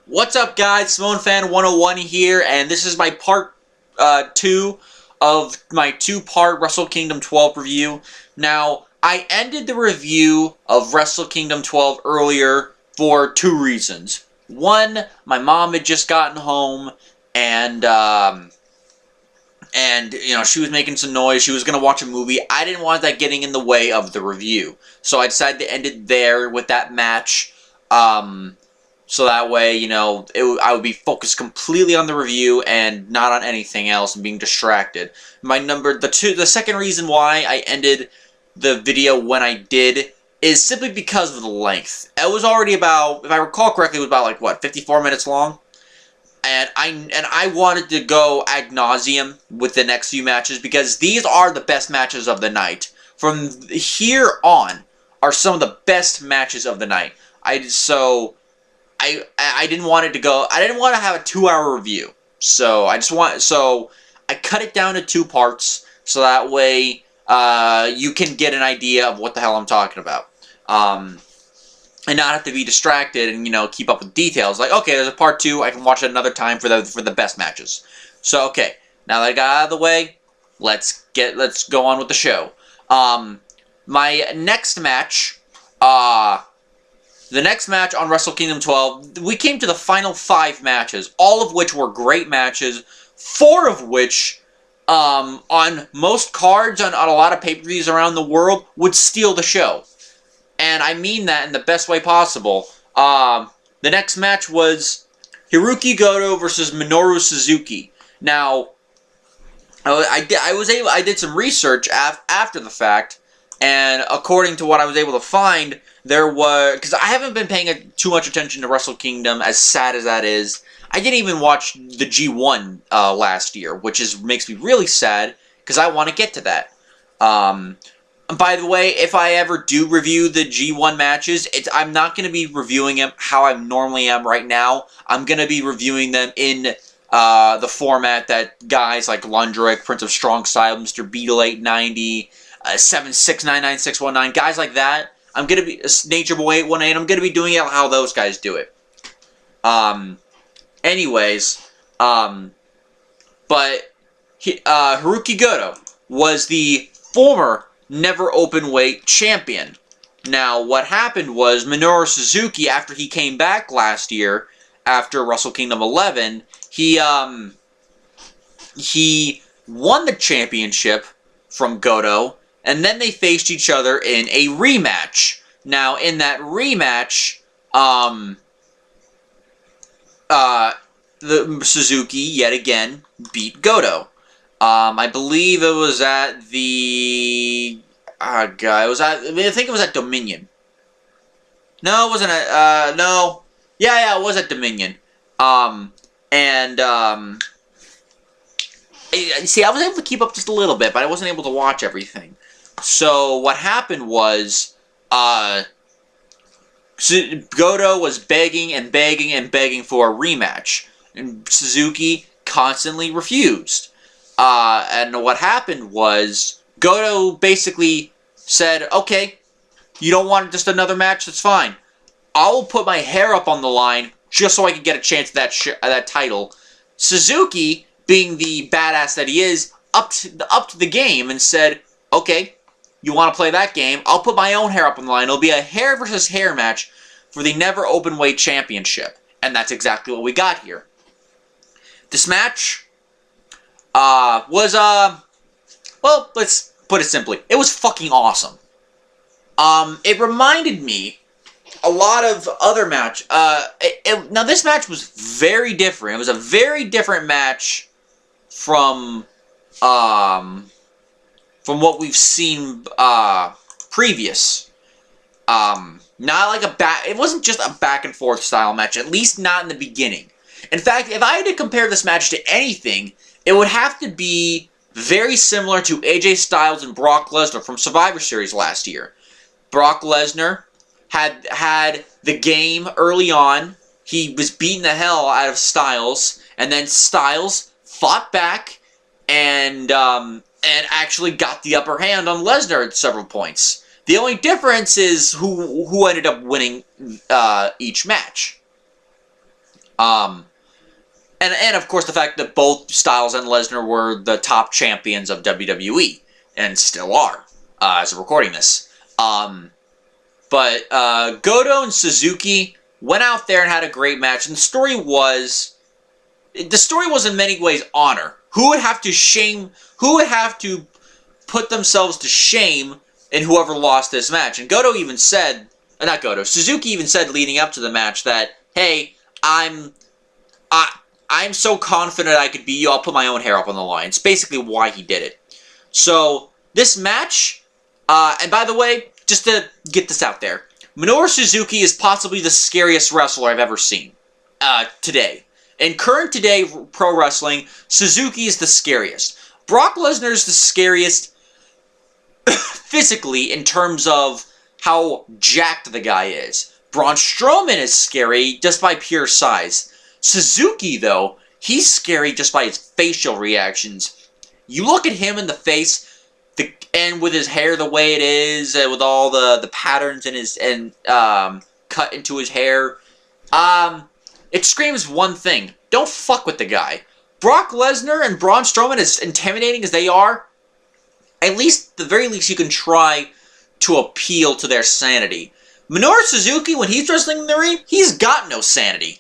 What's up, guys? SimoneFan101 here, and this is my part 2 of my two-part Wrestle Kingdom 12 review. Now, I ended the review of Wrestle Kingdom 12 earlier for two reasons. One, my mom had just gotten home, and you know, she was making some noise. She was going to watch a movie. I didn't want that getting in the way of the review, so I decided to end it there with that match. So that way, you know, I would be focused completely on the review and not on anything else and being distracted. The second reason why I ended the video when I did is simply because of the length. It was already about, if I recall correctly, it was about like, what, 54 minutes long? And I wanted to go ad nauseum with the next few matches because these are the best matches of the night. From here on are some of the best matches of the night. I didn't want it to go. I didn't want to have a 2-hour review, so I cut it down to 2 parts, so that way you can get an idea of what the hell I'm talking about, and not have to be distracted and, you know, keep up with details. Like, okay, there's a part 2. I can watch it another time for the best matches. So okay, now that I got out of the way, let's go on with the show. My next match, the next match on Wrestle Kingdom 12, we came to the final 5 matches, all of which were great matches, 4 of which, on most cards, on a lot of pay-per-views around the world, would steal the show. And I mean that in the best way possible. The next match was Hirooki Goto versus Minoru Suzuki. Now, I did some research after the fact, and according to what I was able to find, there was, because I haven't been paying too much attention to Wrestle Kingdom, as sad as that is. I didn't even watch the G1 last year, which makes me really sad, because I want to get to that. And by the way, if I ever do review the G1 matches, I'm not going to be reviewing them how I normally am right now. I'm going to be reviewing them in the format that guys like Lundrick, Prince of Strong Style, Mr. Beetle 890, 7699619, guys like that, I'm going to be, Nature Boy 818, I'm going to be doing it how those guys do it. Anyways, but Hirooki Goto was the former Never Openweight champion. Now, what happened was Minoru Suzuki, after he came back last year, after Wrestle Kingdom 11, he won the championship from Goto, and then they faced each other in a rematch. Now, in that rematch, the Suzuki, yet again, beat Goto. I believe it was at the... I think it was at Dominion. No, it wasn't at... no. Yeah, it was at Dominion. See, I was able to keep up just a little bit, but I wasn't able to watch everything. So, what happened was, Goto was begging and begging and begging for a rematch, and Suzuki constantly refused. And what happened was, Goto basically said, okay, you don't want just another match, that's fine. I'll put my hair up on the line just so I can get a chance at that title. Suzuki, being the badass that he is, upped the game and said, okay, you want to play that game? I'll put my own hair up on the line. It'll be a hair versus hair match for the Never Openweight Championship. And that's exactly what we got here. This match was, well, let's put it simply. It was fucking awesome. It reminded me a lot of other match. Now, this match was very different. It was a very different match from what we've seen previous. Not like it wasn't just a back and forth style match, at least not in the beginning. In fact, if I had to compare this match to anything, it would have to be very similar to AJ Styles and Brock Lesnar from Survivor Series last year. Brock Lesnar had the game early on. He was beating the hell out of Styles, and then Styles fought back and actually got the upper hand on Lesnar at several points. The only difference is who ended up winning each match. And of course the fact that both Styles and Lesnar were the top champions of WWE, and still are, as of recording this. But Goto and Suzuki went out there and had a great match, and the story was in many ways honor. Who would have to put themselves to shame in whoever lost this match? And Goto even said, Suzuki even said leading up to the match that, hey, I'm so confident I could beat you, I'll put my own hair up on the line. It's basically why he did it. So, this match, and by the way, just to get this out there, Minoru Suzuki is possibly the scariest wrestler I've ever seen today. In current today pro wrestling, Suzuki is the scariest. Brock Lesnar is the scariest physically in terms of how jacked the guy is. Braun Strowman is scary just by pure size. Suzuki, though, he's scary just by his facial reactions. You look at him in the face, and with his hair the way it is, with all the patterns in his cut into his hair, it screams one thing: don't fuck with the guy. Brock Lesnar and Braun Strowman, as intimidating as they are, at the very least you can try to appeal to their sanity. Minoru Suzuki, when he's wrestling in the ring, he's got no sanity.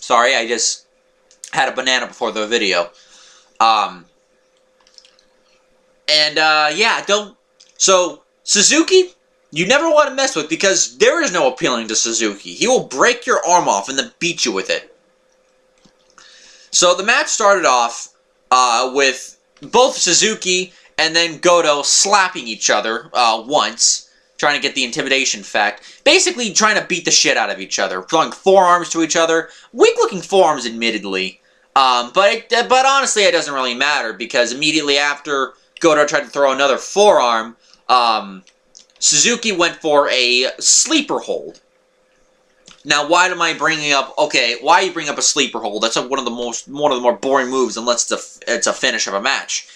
Sorry, I just had a banana before the video. So, Suzuki, you never want to mess with, because there is no appealing to Suzuki. He will break your arm off and then beat you with it. So, the match started off with both Suzuki and then Goto slapping each other once, trying to get the intimidation fact. Basically, trying to beat the shit out of each other, throwing forearms to each other. Weak-looking forearms, admittedly. But honestly, it doesn't really matter, because immediately after Goto tried to throw another forearm, Suzuki went for a sleeper hold. Now, why am I bringing up? Okay, why you bring up a sleeper hold? That's one of the more boring moves, unless it's a finish of a match.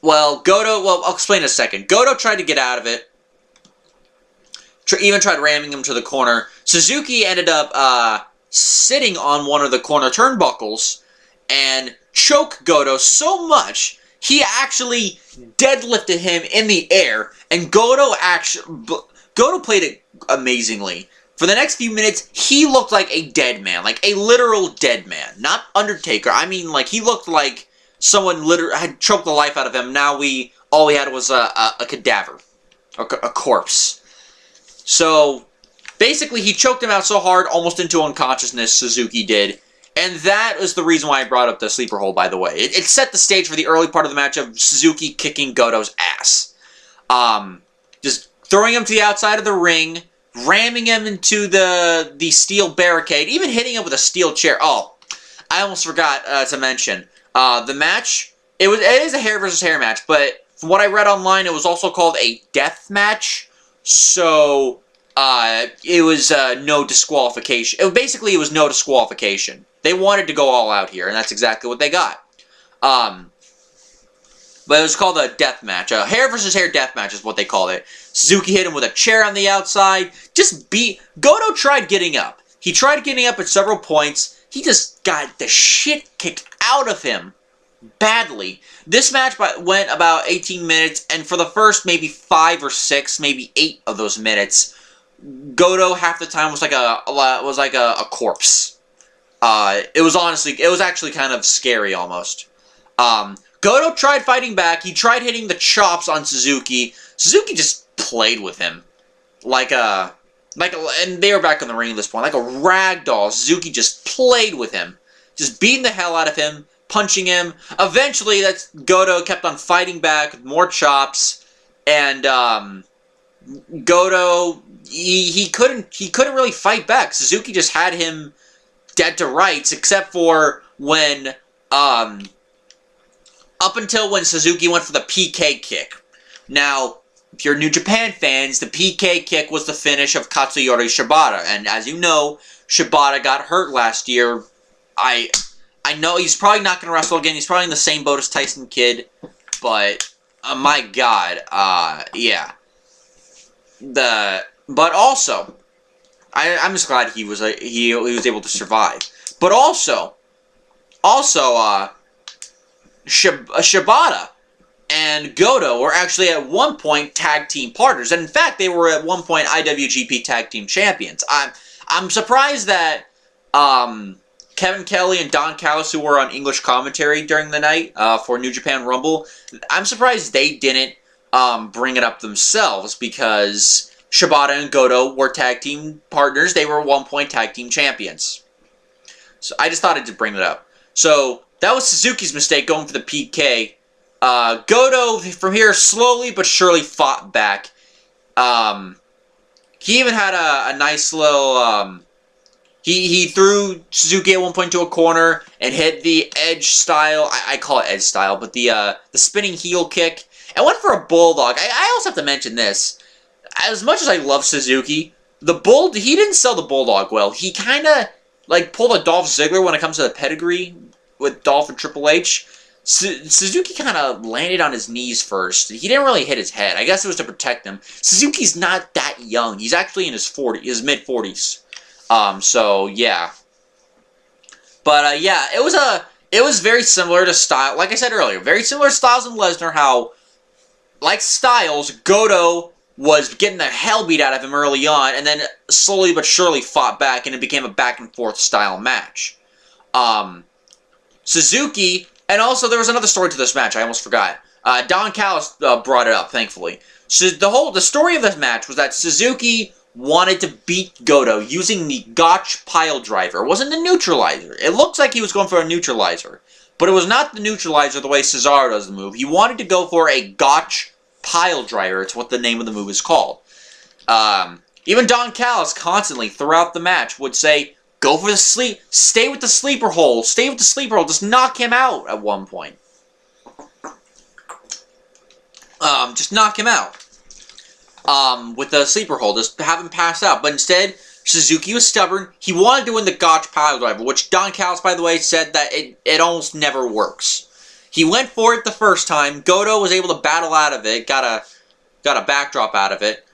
Well, I'll explain in a second. Goto tried to get out of it. Even tried ramming him to the corner. Suzuki ended up sitting on one of the corner turnbuckles and choked Goto so much he actually deadlifted him in the air, and Goto played it amazingly. For the next few minutes, he looked like a dead man, like a literal dead man, not Undertaker. I mean, like, he looked like someone literally had choked the life out of him. Now all we had was a cadaver, a corpse. So basically, he choked him out so hard, almost into unconsciousness, Suzuki did. And that is the reason why I brought up the sleeper hold, by the way. It set the stage for the early part of the match of Suzuki kicking Goto's ass. Just throwing him to the outside of the ring, ramming him into the steel barricade, even hitting him with a steel chair. Oh, I almost forgot to mention. The match, it is a hair versus hair match, but from what I read online, it was also called a death match. So it was no disqualification. It was no disqualification. They wanted to go all out here, and that's exactly what they got. But it was called a death match. A hair versus hair death match is what they called it. Suzuki hit him with a chair on the outside. Goto tried getting up. He tried getting up at several points. He just got the shit kicked out of him badly. This match went about 18 minutes, and for the first maybe 5 or 6, maybe 8 of those minutes, Goto half the time was like a corpse. It was actually kind of scary almost. Goto tried fighting back. He tried hitting the chops on Suzuki. Suzuki just played with him and they were back in the ring at this point, like a rag doll. Suzuki just played with him, just beating the hell out of him, punching him. Eventually, Goto kept on fighting back with more chops, and Goto he couldn't really fight back. Suzuki just had him dead to rights, except for when up until when Suzuki went for the PK kick. Now, if you're New Japan fans, the PK kick was the finish of Katsuyori Shibata, and as you know, Shibata got hurt last year. I know he's probably not going to wrestle again. He's probably in the same boat as Tyson Kidd, but my God, yeah. But also, I'm just glad he was able to survive. But also, Shibata and Goto were actually at one point tag team partners, and in fact, they were at one point IWGP Tag Team Champions. I'm surprised that Kevin Kelly and Don Callis, who were on English commentary during the night for New Japan Rumble, I'm surprised they didn't bring it up themselves, because Shibata and Goto were tag team partners. They were at one point tag team champions. So I just thought I'd bring it up. So that was Suzuki's mistake, going for the PK. Goto, from here, slowly but surely fought back. He even had a nice little... He threw Suzuki at one point to a corner and hit the edge style. I call it edge style, but the spinning heel kick. And went for a bulldog. I also have to mention this. As much as I love Suzuki, he didn't sell the bulldog well. He kind of like pulled a Dolph Ziggler when it comes to the pedigree with Dolph and Triple H. Suzuki kind of landed on his knees first. He didn't really hit his head. I guess it was to protect him. Suzuki's not that young. He's actually in his mid-40s. So yeah. But yeah, it was very similar to style. Like I said earlier, very similar to Styles and Lesnar. How, like Styles, Goto was getting the hell beat out of him early on, and then slowly but surely fought back, and it became a back and forth style match. Suzuki, and also there was another story to this match. I almost forgot. Don Callis brought it up, thankfully. So the story of this match was that Suzuki wanted to beat Goto using the Gotch pile driver. It wasn't the neutralizer. It looks like he was going for a neutralizer, but it was not the neutralizer the way Cesaro does the move. He wanted to go for a Gotch pile driver. It's what the name of the move is called. Even Don Callis constantly throughout the match would say, go for the sleep, stay with the sleeper hole, stay with the sleeper hole, just knock him out at one point. Just knock him out. With the sleeper hole, just have him pass out. But instead, Suzuki was stubborn. He wanted to win the Gotch pile driver, which Don Callis, by the way, said that it almost never works. He went for it the first time. Goto was able to battle out of it, got a backdrop out of it.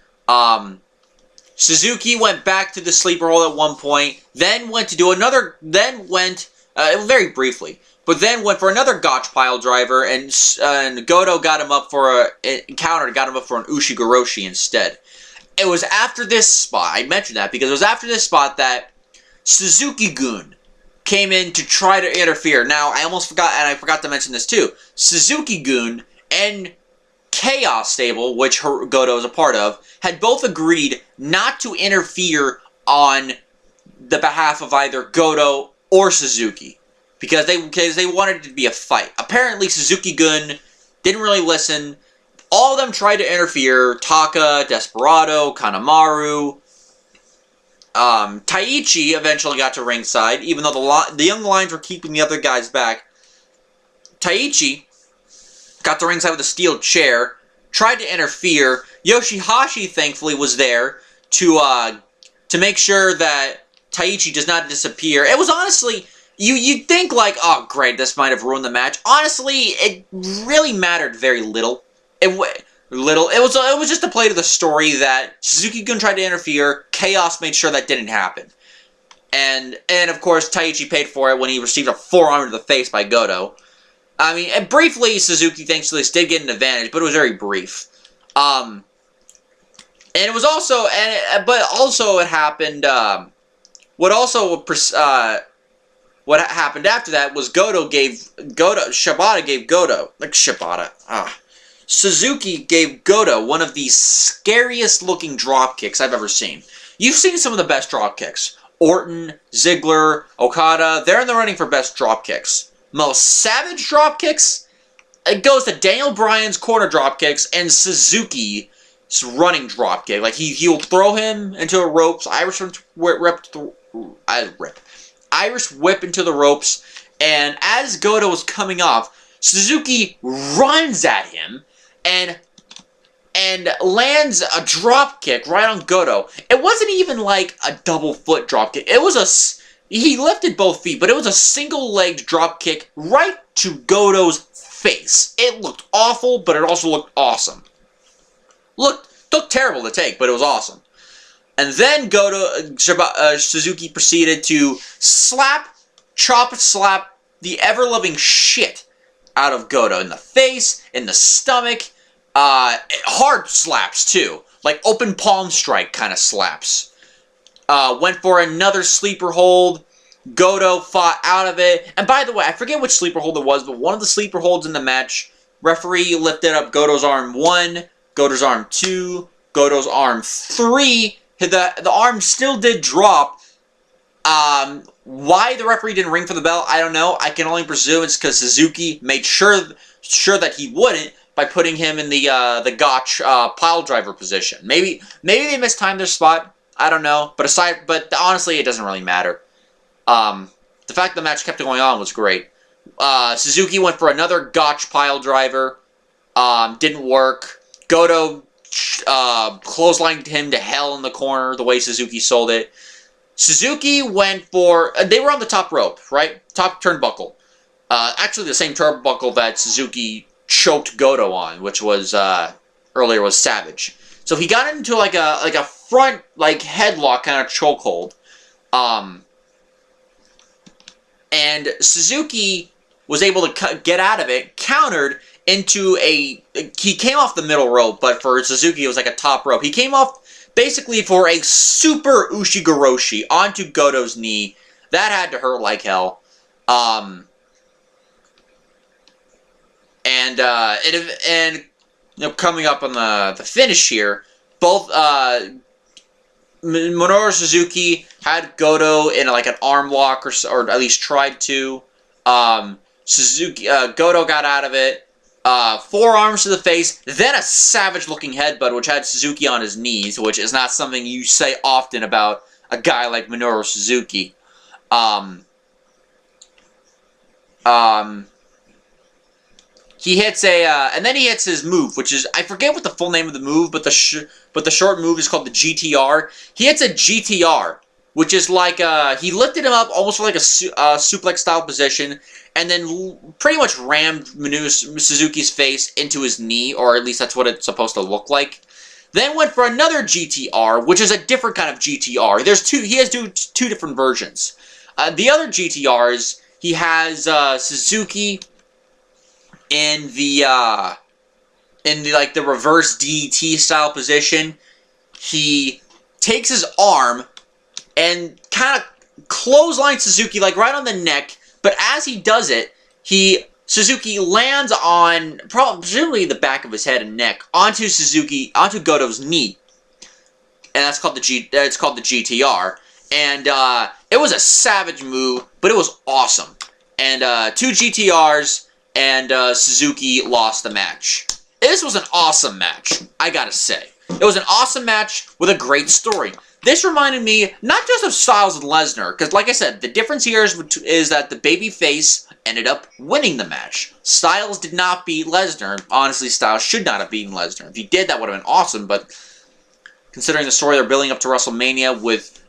Suzuki went back to the sleeper hole at one point, then went to do another, very briefly, but then went for another Gotch pile driver, and Goto got him up for an Ushigoroshi instead. It was after this spot, I mentioned that because it was after this spot that Suzuki-gun came in to try to interfere. Now, I almost forgot, and I forgot to mention this too. Suzuki-gun and Chaos Stable, which Goto is a part of, had both agreed not to interfere on the behalf of either Goto or Suzuki, because they wanted it to be a fight. Apparently, Suzuki-gun didn't really listen. All of them tried to interfere. Taka, Desperado, Kanemaru. Taichi eventually got to ringside, even though the Young Lions were keeping the other guys back. Taichi got to ringside with a steel chair, tried to interfere. Yoshihashi, thankfully, was there to make sure that Taichi does not disappear. It was honestly, you'd think like, oh great, this might have ruined the match. Honestly, it really mattered very little. It was just a play to the story that Suzuki-gun tried to interfere. Chaos made sure that didn't happen. And of course, Taichi paid for it when he received a forearm to the face by Goto. I mean, and briefly, Suzuki, thanks to this, did get an advantage, but it was very brief. And it was also, but also it happened, what happened after that was Suzuki gave Goto one of the scariest looking drop kicks I've ever seen. You've seen some of the best drop kicks. Orton, Ziggler, Okada, they're in the running for best drop kicks. Most savage drop kicks, it goes to Daniel Bryan's corner drop kicks and Suzuki's running drop kick. Like he'll throw him into a ropes, Irish whip into the ropes, and as Goto was coming off, Suzuki runs at him and lands a drop kick right on Goto. It wasn't even like a double foot drop kick. It was he lifted both feet, but it was a single-legged drop kick right to Goto's face. It looked awful, but it also looked awesome. Looked terrible to take, but it was awesome. And then Suzuki proceeded to chop slap the ever-loving shit out of Goto in the face, in the stomach, hard slaps too, like open palm strike kind of slaps. Went for another sleeper hold. Goto fought out of it. And by the way, I forget which sleeper hold it was, but one of the sleeper holds in the match, referee lifted up Goto's arm 1, Goto's arm 2, Goto's arm 3. The arm still did drop. Why the referee didn't ring for the bell, I don't know. I can only presume it's because Suzuki made sure that he wouldn't by putting him in the gotch pile driver position. Maybe they mistimed their spot. I don't know. But honestly, it doesn't really matter. The fact the match kept going on was great. Suzuki went for another gotch pile driver. Didn't work. Goto clotheslined him to hell in the corner the way Suzuki sold it. Suzuki went for... they were on the top rope, right? Top turnbuckle. Actually, the same turnbuckle that Suzuki choked Goto on, which was earlier was Savage. So he got into like a front headlock kind of chokehold. And Suzuki was able to get out of it, countered into he came off the middle rope, but for Suzuki it was like a top rope. He came off basically for a super Ushigoroshi onto Goto's knee. That had to hurt like hell. And you know, coming up on the finish here, both Minoru Suzuki had Goto in like an arm lock, or at least tried to. Goto got out of it. Forearms to the face, then a savage-looking headbutt, which had Suzuki on his knees, which is not something you say often about a guy like Minoru Suzuki. He hits and then he hits his move, which is, I forget what the full name of the move, but the short move is called the GTR. He hits a GTR, which is like, he lifted him up almost like a suplex-style position, and then pretty much rammed Suzuki's face into his knee, or at least that's what it's supposed to look like. Then went for another GTR, which is a different kind of GTR. He has two different versions. The other GTRs, he has Suzuki in the reverse DDT style position. He takes his arm and kind of clotheslines Suzuki like right on the neck. But as he does it, Suzuki lands on presumably the back of his head and neck onto Goto's knee, and that's called the GTR. And it was a savage move, but it was awesome. And 2 GTRs, and Suzuki lost the match. This was an awesome match, I gotta say. It was an awesome match with a great story. This reminded me not just of Styles and Lesnar, because like I said, the difference here is that the babyface ended up winning the match. Styles did not beat Lesnar. Honestly, Styles should not have beaten Lesnar. If he did, that would have been awesome, but considering the story they're building up to WrestleMania with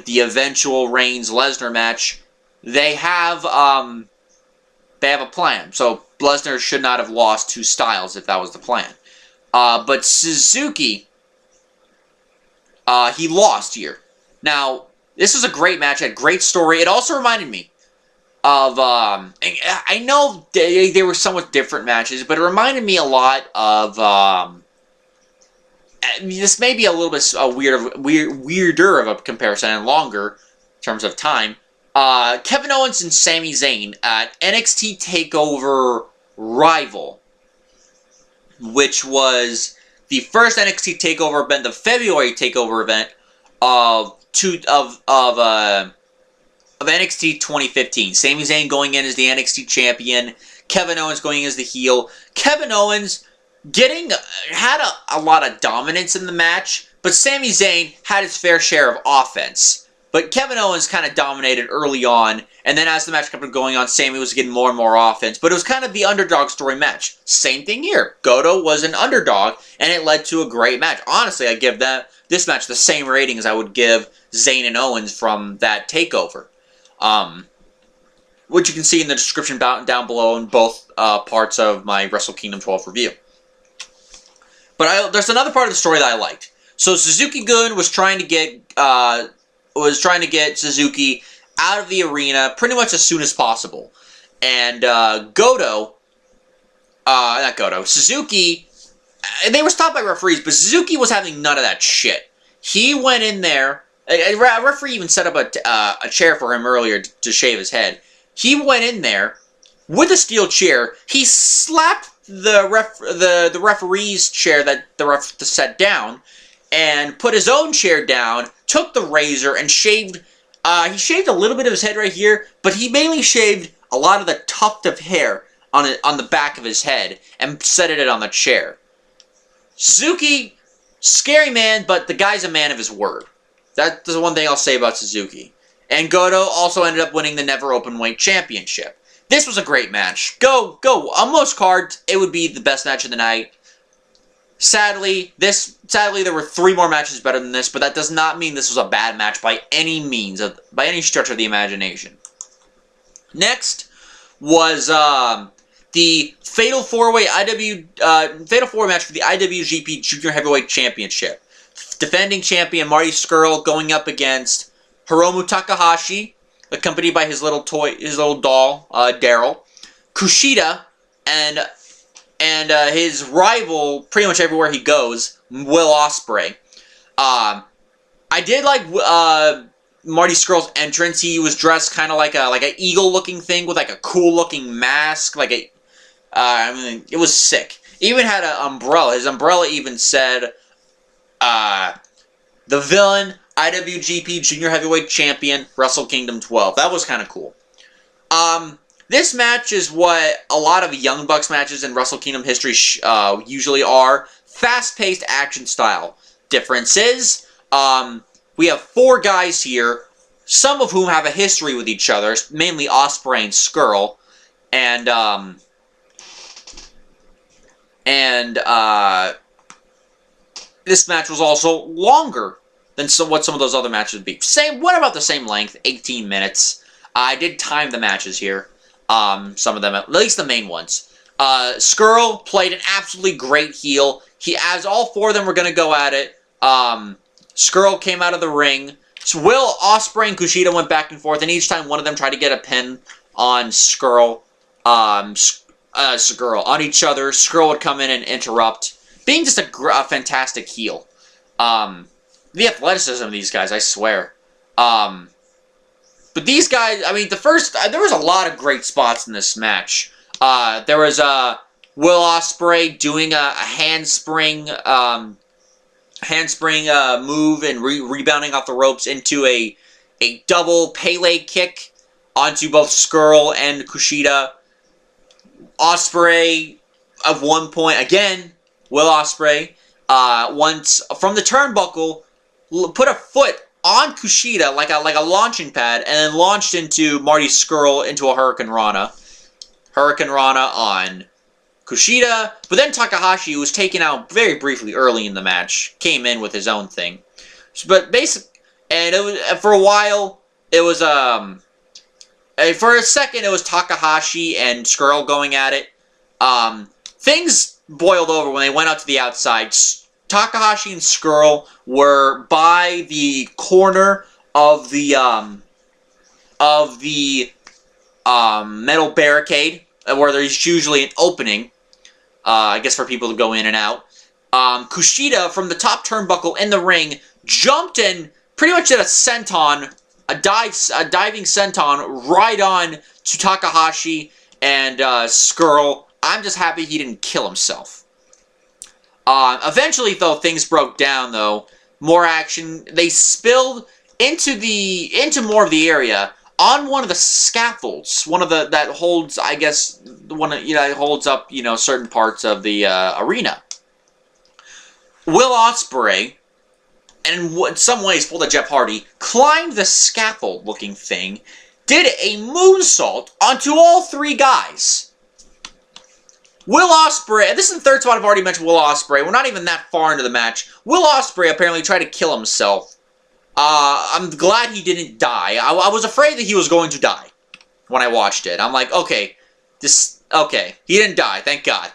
the eventual Reigns-Lesnar match, they have a plan. So Lesnar should not have lost to Styles if that was the plan. But Suzuki... he lost here. Now, this was a great match, had a great story. It also reminded me of, I know they were somewhat different matches, but it reminded me a lot of, this may be a little bit weirder of a comparison and longer in terms of time. Kevin Owens and Sami Zayn at NXT TakeOver Rival, which was the first NXT TakeOver event, the February TakeOver event of NXT 2015. Sami Zayn going in as the NXT champion. Kevin Owens going in as the heel. Kevin Owens had a lot of dominance in the match, but Sami Zayn had his fair share of offense. But Kevin Owens kind of dominated early on, and then as the match kept going on, Sami was getting more and more offense. But it was kind of the underdog story match. Same thing here. Goto was an underdog, and it led to a great match. Honestly, I give this match the same rating as I would give Zayn and Owens from that TakeOver. Which you can see in the description down below in both parts of my Wrestle Kingdom 12 review. But there's another part of the story that I liked. So Suzuki-gun was trying to get Suzuki out of the arena pretty much as soon as possible. And Suzuki, they were stopped by referees, but Suzuki was having none of that shit. He went in there. A referee even set up a chair for him earlier to shave his head. He went in there with a steel chair. He slapped the referee's chair that the ref set down, and put his own chair down. Took the razor and shaved. He shaved a little bit of his head right here, but he mainly shaved a lot of the tuft of hair on the back of his head and set it on the chair. Suzuki, scary man, but the guy's a man of his word. That's the one thing I'll say about Suzuki. And Goto also ended up winning the Never Openweight Championship. This was a great match. Go. On most cards, it would be the best match of the night. Sadly, there were 3 more matches better than this, but that does not mean this was a bad match by any means, by any stretch of the imagination. Next was the Fatal 4-Way Fatal 4 match for the IWGP Junior Heavyweight Championship. Defending champion Marty Scurll going up against Hiromu Takahashi, accompanied by his little doll, Daryl, KUSHIDA, and his rival pretty much everywhere he goes, Will Ospreay. I did like Marty Scurll's entrance. He was dressed kind of like an eagle-looking thing with like a cool-looking mask. It was sick. He even had an umbrella. His umbrella even said, "The villain, IWGP Junior Heavyweight Champion, Wrestle Kingdom 12." That was kind of cool. This match is what a lot of Young Bucks matches in Wrestle Kingdom history usually are. Fast-paced action style. Difference is, we have 4 guys here, some of whom have a history with each other, mainly Ospreay and Scurll. This match was also longer than what some of those other matches would be. What about the same length? 18 minutes. I did time the matches here. Some of them, at least the main ones. Scurll played an absolutely great heel. As all 4 of them were going to go at it, Scurll came out of the ring. So Will, Ospreay, and KUSHIDA went back and forth, and each time one of them tried to get a pin on Scurll, on each other. Scurll would come in and interrupt. Being just a fantastic heel. The athleticism of these guys, I swear. But these guys, I mean, there was a lot of great spots in this match. There was Will Ospreay doing a handspring move and rebounding off the ropes into a double Pele kick onto both Scurll and KUSHIDA. Ospreay, at one point, again, Will Ospreay, once from the turnbuckle, put a foot on KUSHIDA like a launching pad, and then launched into Marty Scurll into a Hurricane Rana. Hurricane Rana on KUSHIDA, but then Takahashi, who was taken out very briefly early in the match, came in with his own thing. But for a while, it was for a second it was Takahashi and Scurll going at it. Things boiled over when they went out to the outside. Takahashi and Scurll were by the corner of the metal barricade, where there's usually an opening, I guess for people to go in and out. KUSHIDA, from the top turnbuckle in the ring, jumped in, pretty much did a senton, a diving senton right on to Takahashi and Scurll. I'm just happy he didn't kill himself. Eventually, though, things broke down, though. More action. They spilled into more of the area on one of the scaffolds. That holds, I guess, holds up, certain parts of the arena. Will Ospreay, and in some ways pulled a Jeff Hardy, climbed the scaffold-looking thing, did a moonsault onto all 3 guys. Will Ospreay, this is the third spot I've already mentioned Will Ospreay. We're not even that far into the match. Will Ospreay apparently tried to kill himself. I'm glad he didn't die. I was afraid that he was going to die when I watched it. I'm like, okay, he didn't die, thank God.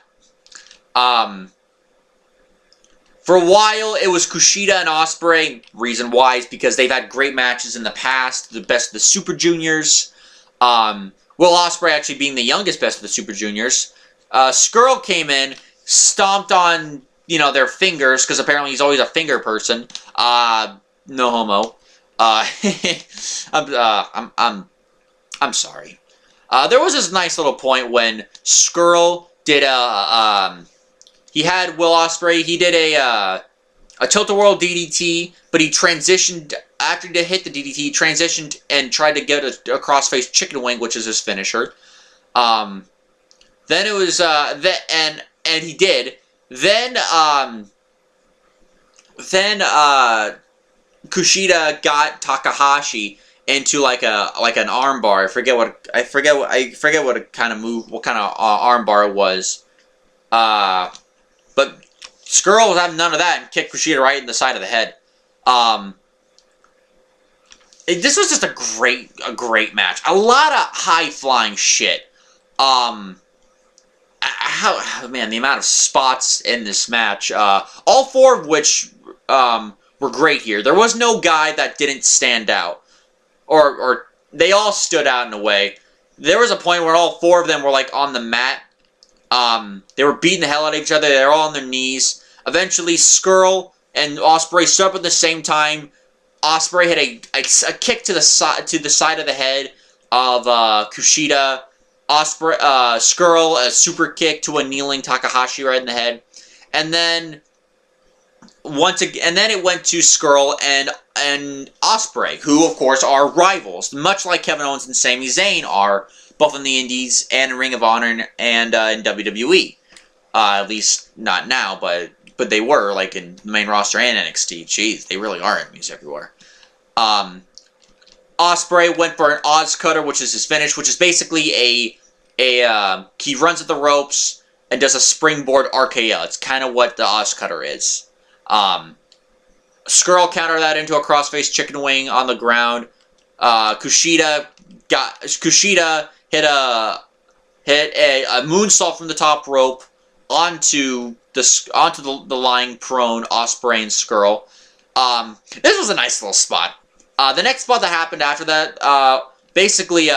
For a while, it was Kushida and Ospreay. Reason why is because they've had great matches in the past. The best of the Super Juniors. Will Ospreay actually being the youngest best of the Super Juniors. Scurll came in, stomped on, you know, their fingers, because apparently he's always a finger person. No homo. I'm sorry. There was this nice little point when Scurll did he had Will Ospreay, he did a tilt-a-whirl DDT, but he transitioned, after he hit the DDT, he transitioned and tried to get a crossface chicken wing, which is his finisher. Then it was, and he did. Then Kushida got Takahashi into like an armbar. I forget what kind of move, what kind of armbar it was. But Scurll was having none of that and kicked Kushida right in the side of the head. This was just a great match. A lot of high flying shit. Man, the amount of spots in this match. All four of which were great here. There was no guy that didn't stand out. Or they all stood out in a way. There was a point where all four of them were like on the mat. They were beating the hell out of each other. They were all on their knees. Eventually, Scurll and Ospreay stood up at the same time. Ospreay hit a kick to the side of the head of Kushida. Scurll a super kick to a kneeling Takahashi right in the head, and then it went to Scurll and Ospreay, who of course are rivals, much like Kevin Owens and Sami Zayn are, both in the Indies and in Ring of Honor and in WWE. At least not now, but they were, like, in the main roster and NXT. Jeez, they really are enemies everywhere. Ospreay went for an Oz Cutter, which is his finish, which is basically he runs at the ropes and does a springboard RKO. It's kind of what the Oz Cutter is. Scurll countered that into a crossface chicken wing on the ground. Kushida hit a moonsault from the top rope onto the lying prone Ospreay and Scurll. This was a nice little spot. The next spot that happened after that, basically,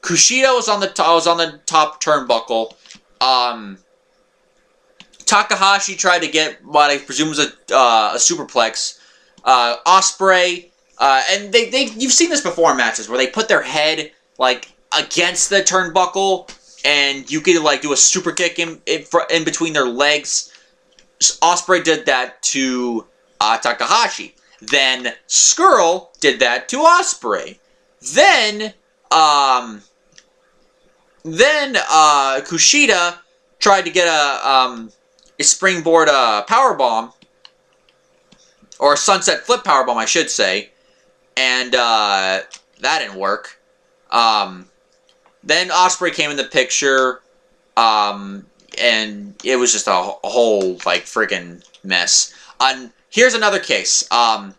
Kushida was on the top turnbuckle. Takahashi tried to get what I presume was a superplex. Ospreay, and you've seen this before in matches where they put their head like against the turnbuckle, and you could like do a super kick in between their legs. Ospreay did that to Takahashi. Then Scurll did that to Ospreay. Then Kushida tried to get a springboard powerbomb, or a sunset flip powerbomb, I should say, and that didn't work. Then Ospreay came in the picture, and it was just a whole like freaking mess. Here's another case. Remember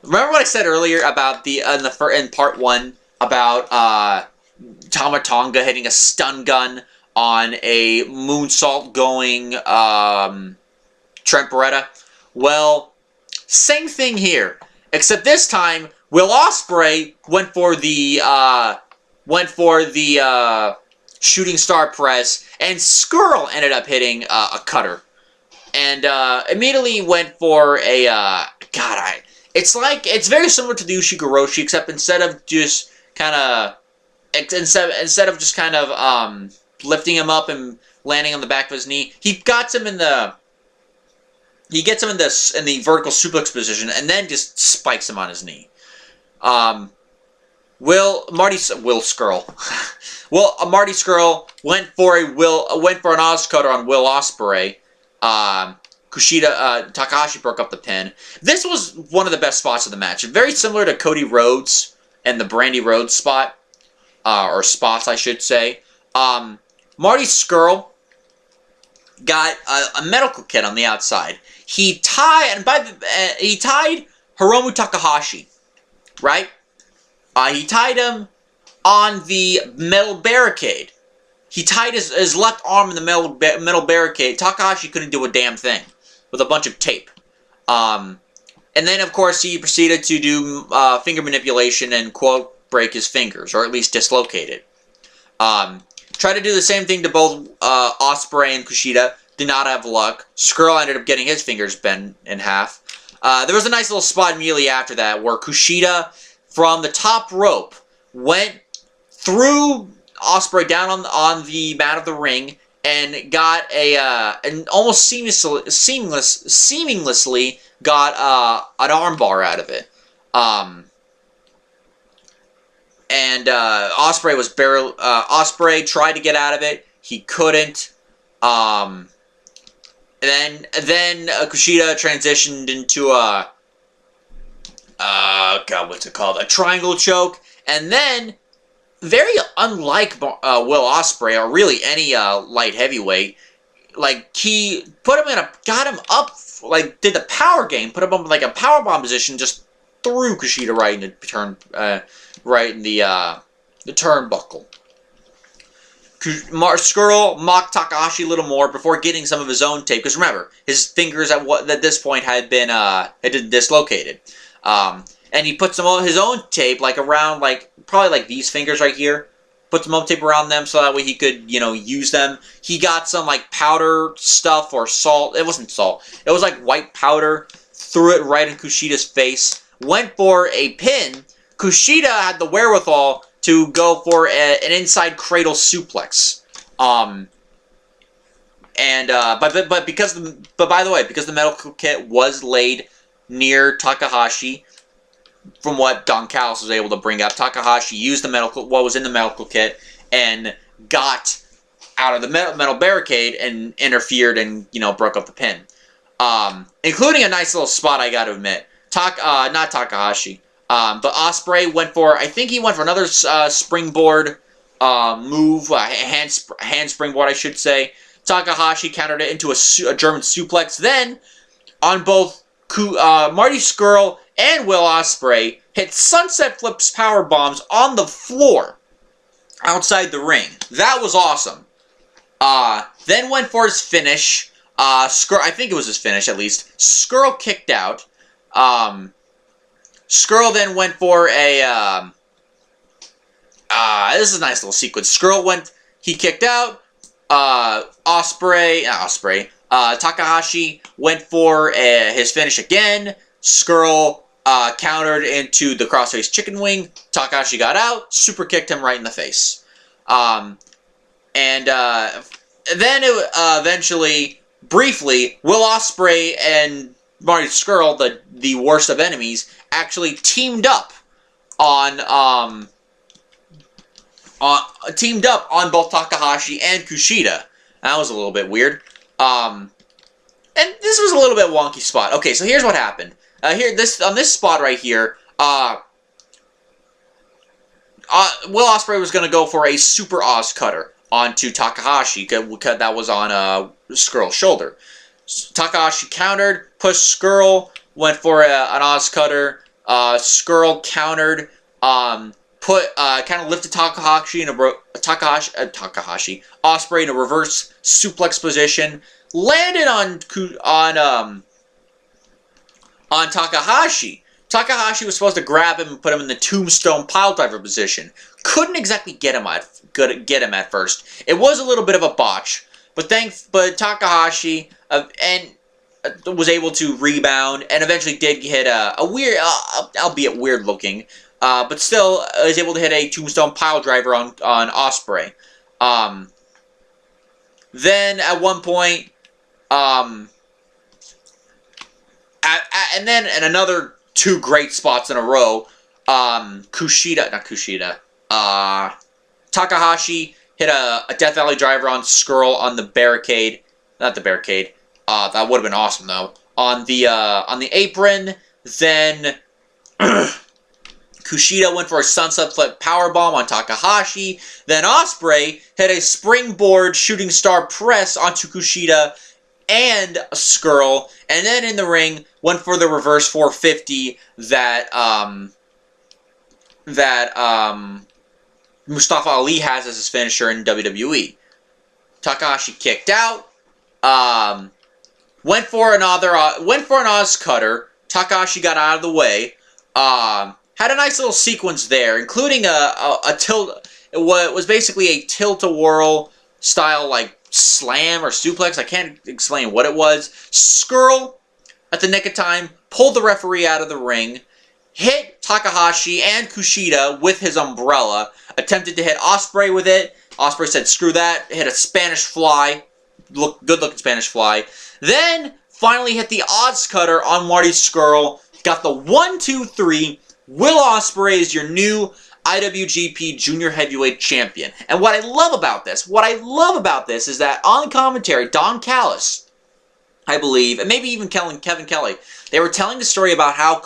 what I said earlier about in part 1 about Tama Tonga hitting a stun gun on a moonsault going Trent Beretta? Well, same thing here, except this time Will Ospreay went for the shooting star press, and Scurll ended up hitting a cutter, and immediately went for a it's very similar to the Ushigoroshi, except instead of just kind of lifting him up and landing on the back of his knee, he gets him in the vertical suplex position and then just spikes him on his knee. Marty Scurll went for an Oz Cutter on Will Ospreay. Takahashi broke up the pin. This was one of the best spots of the match. Very similar to Cody Rhodes and the Brandy Rhodes spot, or spots, I should say. Marty Scurll got a medical kit on the outside. He tied Hiromu Takahashi, right? He tied him on the metal barricade. He tied his left arm in the metal barricade. Takahashi couldn't do a damn thing. with a bunch of tape. And then, of course, he proceeded to do finger manipulation and, quote, break his fingers, or at least dislocate it. Tried to do the same thing to both Ospreay and Kushida. Did not have luck. Scurll ended up getting his fingers bent in half. There was a nice little spot immediately after that where Kushida, from the top rope, went through Ospreay down on the mat of the ring and got an almost seamlessly got an armbar out of it. And Ospreay was barely. Ospreay tried to get out of it. He couldn't. Then Kushida transitioned into a God, what's it called? A triangle choke, and then, very unlike Will Ospreay or really any light heavyweight, like he put him got him up, like did the power game, put him up in like a powerbomb position, just threw Kushida right in the turnbuckle. Scurll mocked Takahashi a little more before getting some of his own tape, because remember, his fingers at this point had been dislocated. And he put his own tape like around probably like these fingers right here. Put some own tape around them so that way he could, use them. He got some like powder stuff or salt. It wasn't salt. It was like white powder. Threw it right in Kushida's face. Went for a pin. Kushida had the wherewithal to go for an inside cradle suplex. But by the way, because the medical kit was laid near Takahashi, from what Don Callis was able to bring up, Takahashi used what was in the medical kit and got out of the metal barricade and interfered and broke up the pin, including a nice little spot, I got to admit. Not Takahashi, but Ospreay went for. I think he went for another springboard move, hand springboard, I should say. Takahashi countered it into a German suplex. Then, on both Marty Scurll and Will Ospreay, hit sunset flips power bombs on the floor outside the ring. That was awesome. Then went for his finish. I think it was his finish at least. Scurll kicked out. Scurll then went for a. This is a nice little sequence. He kicked out. Takahashi went for his finish again. Scurll countered into the crossface chicken wing. Takahashi got out, super kicked him right in the face. Then eventually, briefly, Will Ospreay and Marty Scurll, the worst of enemies, actually teamed up on both Takahashi and Kushida. That was a little bit weird. And this was a little bit wonky spot. Okay, so here's what happened. On this spot right here, Will Ospreay was going to go for a super Oz cutter onto Takahashi, because that was on Scurll's shoulder. Takahashi countered, pushed Scurll, went for an Oz cutter. Scurll countered, kind of lifted Takahashi in Ospreay in a reverse suplex position, landed on Takahashi. Takahashi was supposed to grab him and put him in the tombstone piledriver position. Couldn't exactly get him at first. It was a little bit of a botch, but Takahashi was able to rebound and eventually did hit a weird, albeit weird looking, but still was able to hit a tombstone piledriver on Ospreay. Then at one point, and another two great spots in a row. Takahashi hit a Death Valley driver on Scurll on the barricade. Not the barricade. That would have been awesome though. On the apron. Then Kushida went for a sunset flip powerbomb on Takahashi. Then Ospreay hit a springboard shooting star press onto Kushida and Scurll, and then in the ring went for the reverse 450 that Mustafa Ali has as his finisher in WWE. Takahashi kicked out. went for an Oz cutter. Takahashi got out of the way. Had a nice little sequence there, including a tilt. What was basically a tilt-a-whirl style, like, slam or suplex. I can't explain what it was. Scurll, at the nick of time, pulled the referee out of the ring, hit Takahashi and Kushida with his umbrella, attempted to hit Ospreay with it. Ospreay said, screw that, hit a Spanish fly. Good-looking Spanish fly. Then, finally hit the Oz cutter on Marty Scurll. Got the 1-2-3. Will Ospreay is your new IWGP Junior Heavyweight Champion. And what I love about this is that on commentary, Don Callis, I believe, and maybe even Kevin Kelly, they were telling the story about how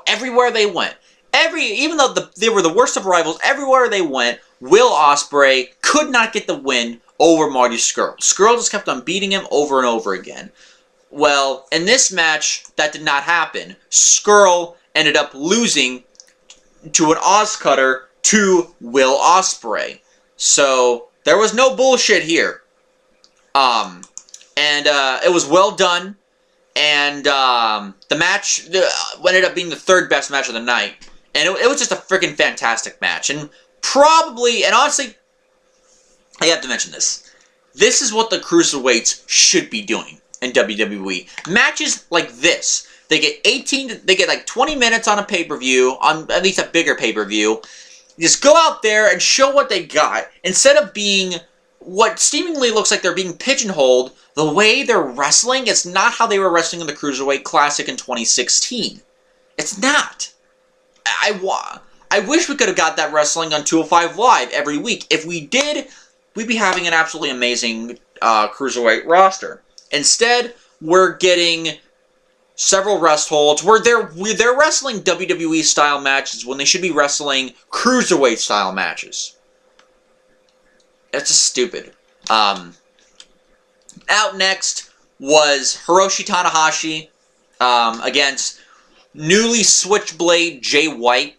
everywhere they went, even though they were the worst of rivals, everywhere they went, Will Ospreay could not get the win over Marty Scurll. Scurll just kept on beating him over and over again. Well, in this match, that did not happen. Scurll ended up losing to an Oz cutter to Will Ospreay. So, there was no bullshit here. It was well done. And the match ended up being the third best match of the night. And it was just a freaking fantastic match. And probably, and honestly, I have to mention this. This is what the Cruiserweights should be doing in WWE. Matches like this. They get like 20 minutes on a pay-per-view, on at least a bigger pay-per-view. Just go out there and show what they got. Instead of being what seemingly looks like they're being pigeonholed, the way they're wrestling, it's not how they were wrestling in the Cruiserweight Classic in 2016. It's not. I wish we could have got that wrestling on 205 Live every week. If we did, we'd be having an absolutely amazing Cruiserweight roster. Instead, we're getting several rest holds where they're wrestling WWE style matches when they should be wrestling Cruiserweight style matches. That's just stupid. Out next was Hiroshi Tanahashi against newly Switchblade Jay White.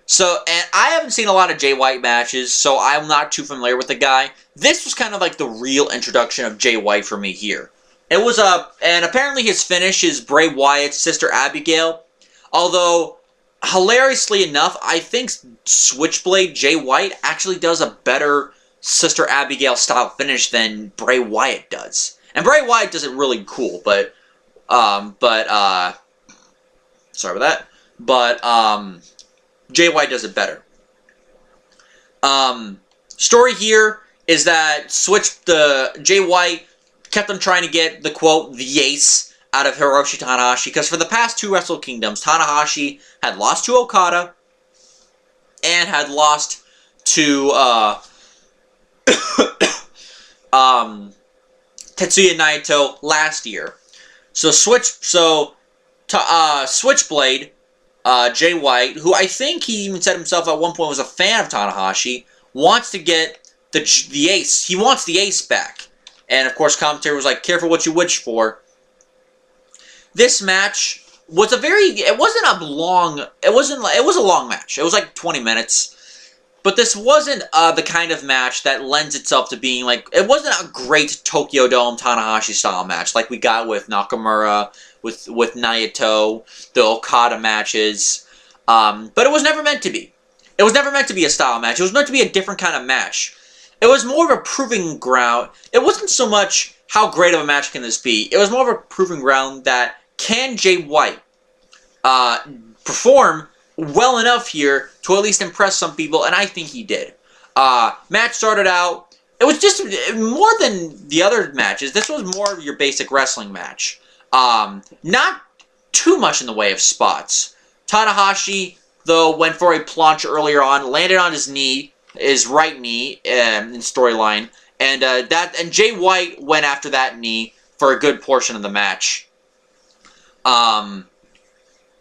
So, and I haven't seen a lot of Jay White matches, so I'm not too familiar with the guy. This was kind of like the real introduction of Jay White for me here. It was and apparently his finish is Bray Wyatt's sister Abigail. Although, hilariously enough, I think Switchblade Jay White actually does a better Sister Abigail style finish than Bray Wyatt does. And Bray Wyatt does it really cool, sorry about that. But, Jay White does it better. Story here is that Jay White kept on trying to get the quote, the ace, out of Hiroshi Tanahashi, because for the past two Wrestle Kingdoms, Tanahashi had lost to Okada, and had lost to, Tetsuya Naito last year. So Switchblade, Jay White, who I think he even said himself at one point was a fan of Tanahashi, wants to get the ace. He wants the ace back. And of course, commentary was like, careful what you wish for. This match was it was a long match. It was like 20 minutes. But this wasn't the kind of match that lends itself to being like, it wasn't a great Tokyo Dome Tanahashi style match like we got with Nakamura, with Naito, the Okada matches. But it was never meant to be. It was never meant to be a style match. It was meant to be a different kind of match. It was more of a proving ground. It wasn't so much how great of a match can this be. It was more of a proving ground that can Jay White perform well enough here to at least impress some people, and I think he did. Match started out, it was just more than the other matches. This was more of your basic wrestling match. Not too much in the way of spots. Tanahashi, though, went for a planche earlier on, landed on his knee, his right knee in storyline, and Jay White went after that knee for a good portion of the match.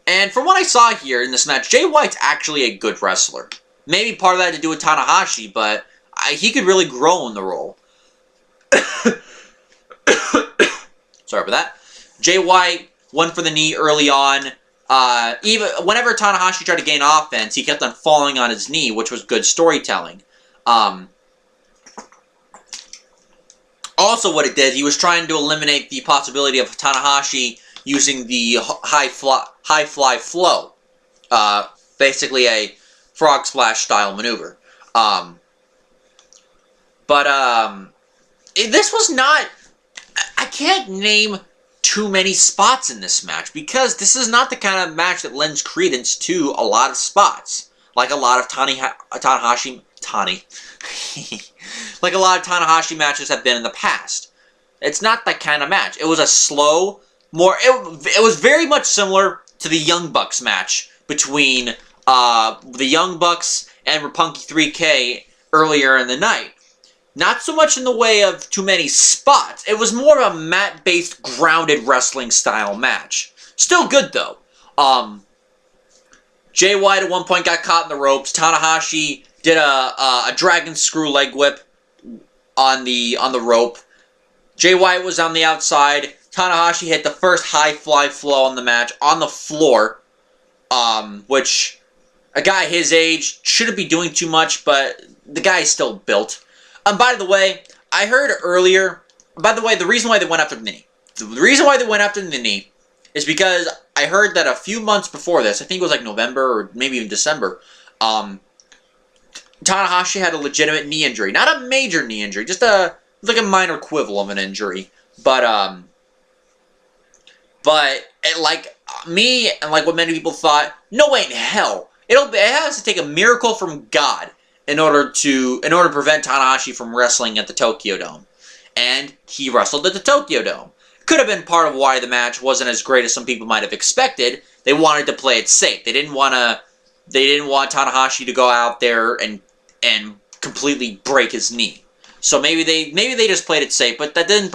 And from what I saw here in this match, Jay White's actually a good wrestler. Maybe part of that had to do with Tanahashi, but he could really grow in the role. Sorry about that. Jay White went for the knee early on. Even whenever Tanahashi tried to gain offense, he kept on falling on his knee, which was good storytelling. Also, what it did, he was trying to eliminate the possibility of Tanahashi using the high fly flow, basically a frog splash style maneuver. This was not. I can't name too many spots in this match because this is not the kind of match that lends credence to a lot of spots, like a lot of Tanahashi like a lot of Tanahashi matches have been in the past. It's not that kind of match. It was a slow, it was very much similar to the Young Bucks match between the Young Bucks and Roppongi 3K earlier in the night. Not so much in the way of too many spots. It was more of a mat-based, grounded wrestling style match. Still good though. Jay White at one point got caught in the ropes. Tanahashi did a dragon screw leg whip on the rope. Jay White was on the outside. Tanahashi hit the first high fly flow in the match on the floor, which a guy his age shouldn't be doing too much, but the guy is still built. By the way, I heard earlier. By the way, the reason why they went after the knee. The reason why they went after the knee is because I heard that a few months before this, I think it was like November or maybe even December, Tanahashi had a legitimate knee injury. Not a major knee injury, just like a minor quibble of an injury. But like me and like what many people thought, no way in hell. It has to take a miracle from God in order to prevent Tanahashi from wrestling at the Tokyo Dome. And he wrestled at the Tokyo Dome. Could have been part of why the match wasn't as great as some people might have expected. They wanted to play it safe. They didn't want Tanahashi to go out there and completely break his knee. So maybe they just played it safe, but that didn't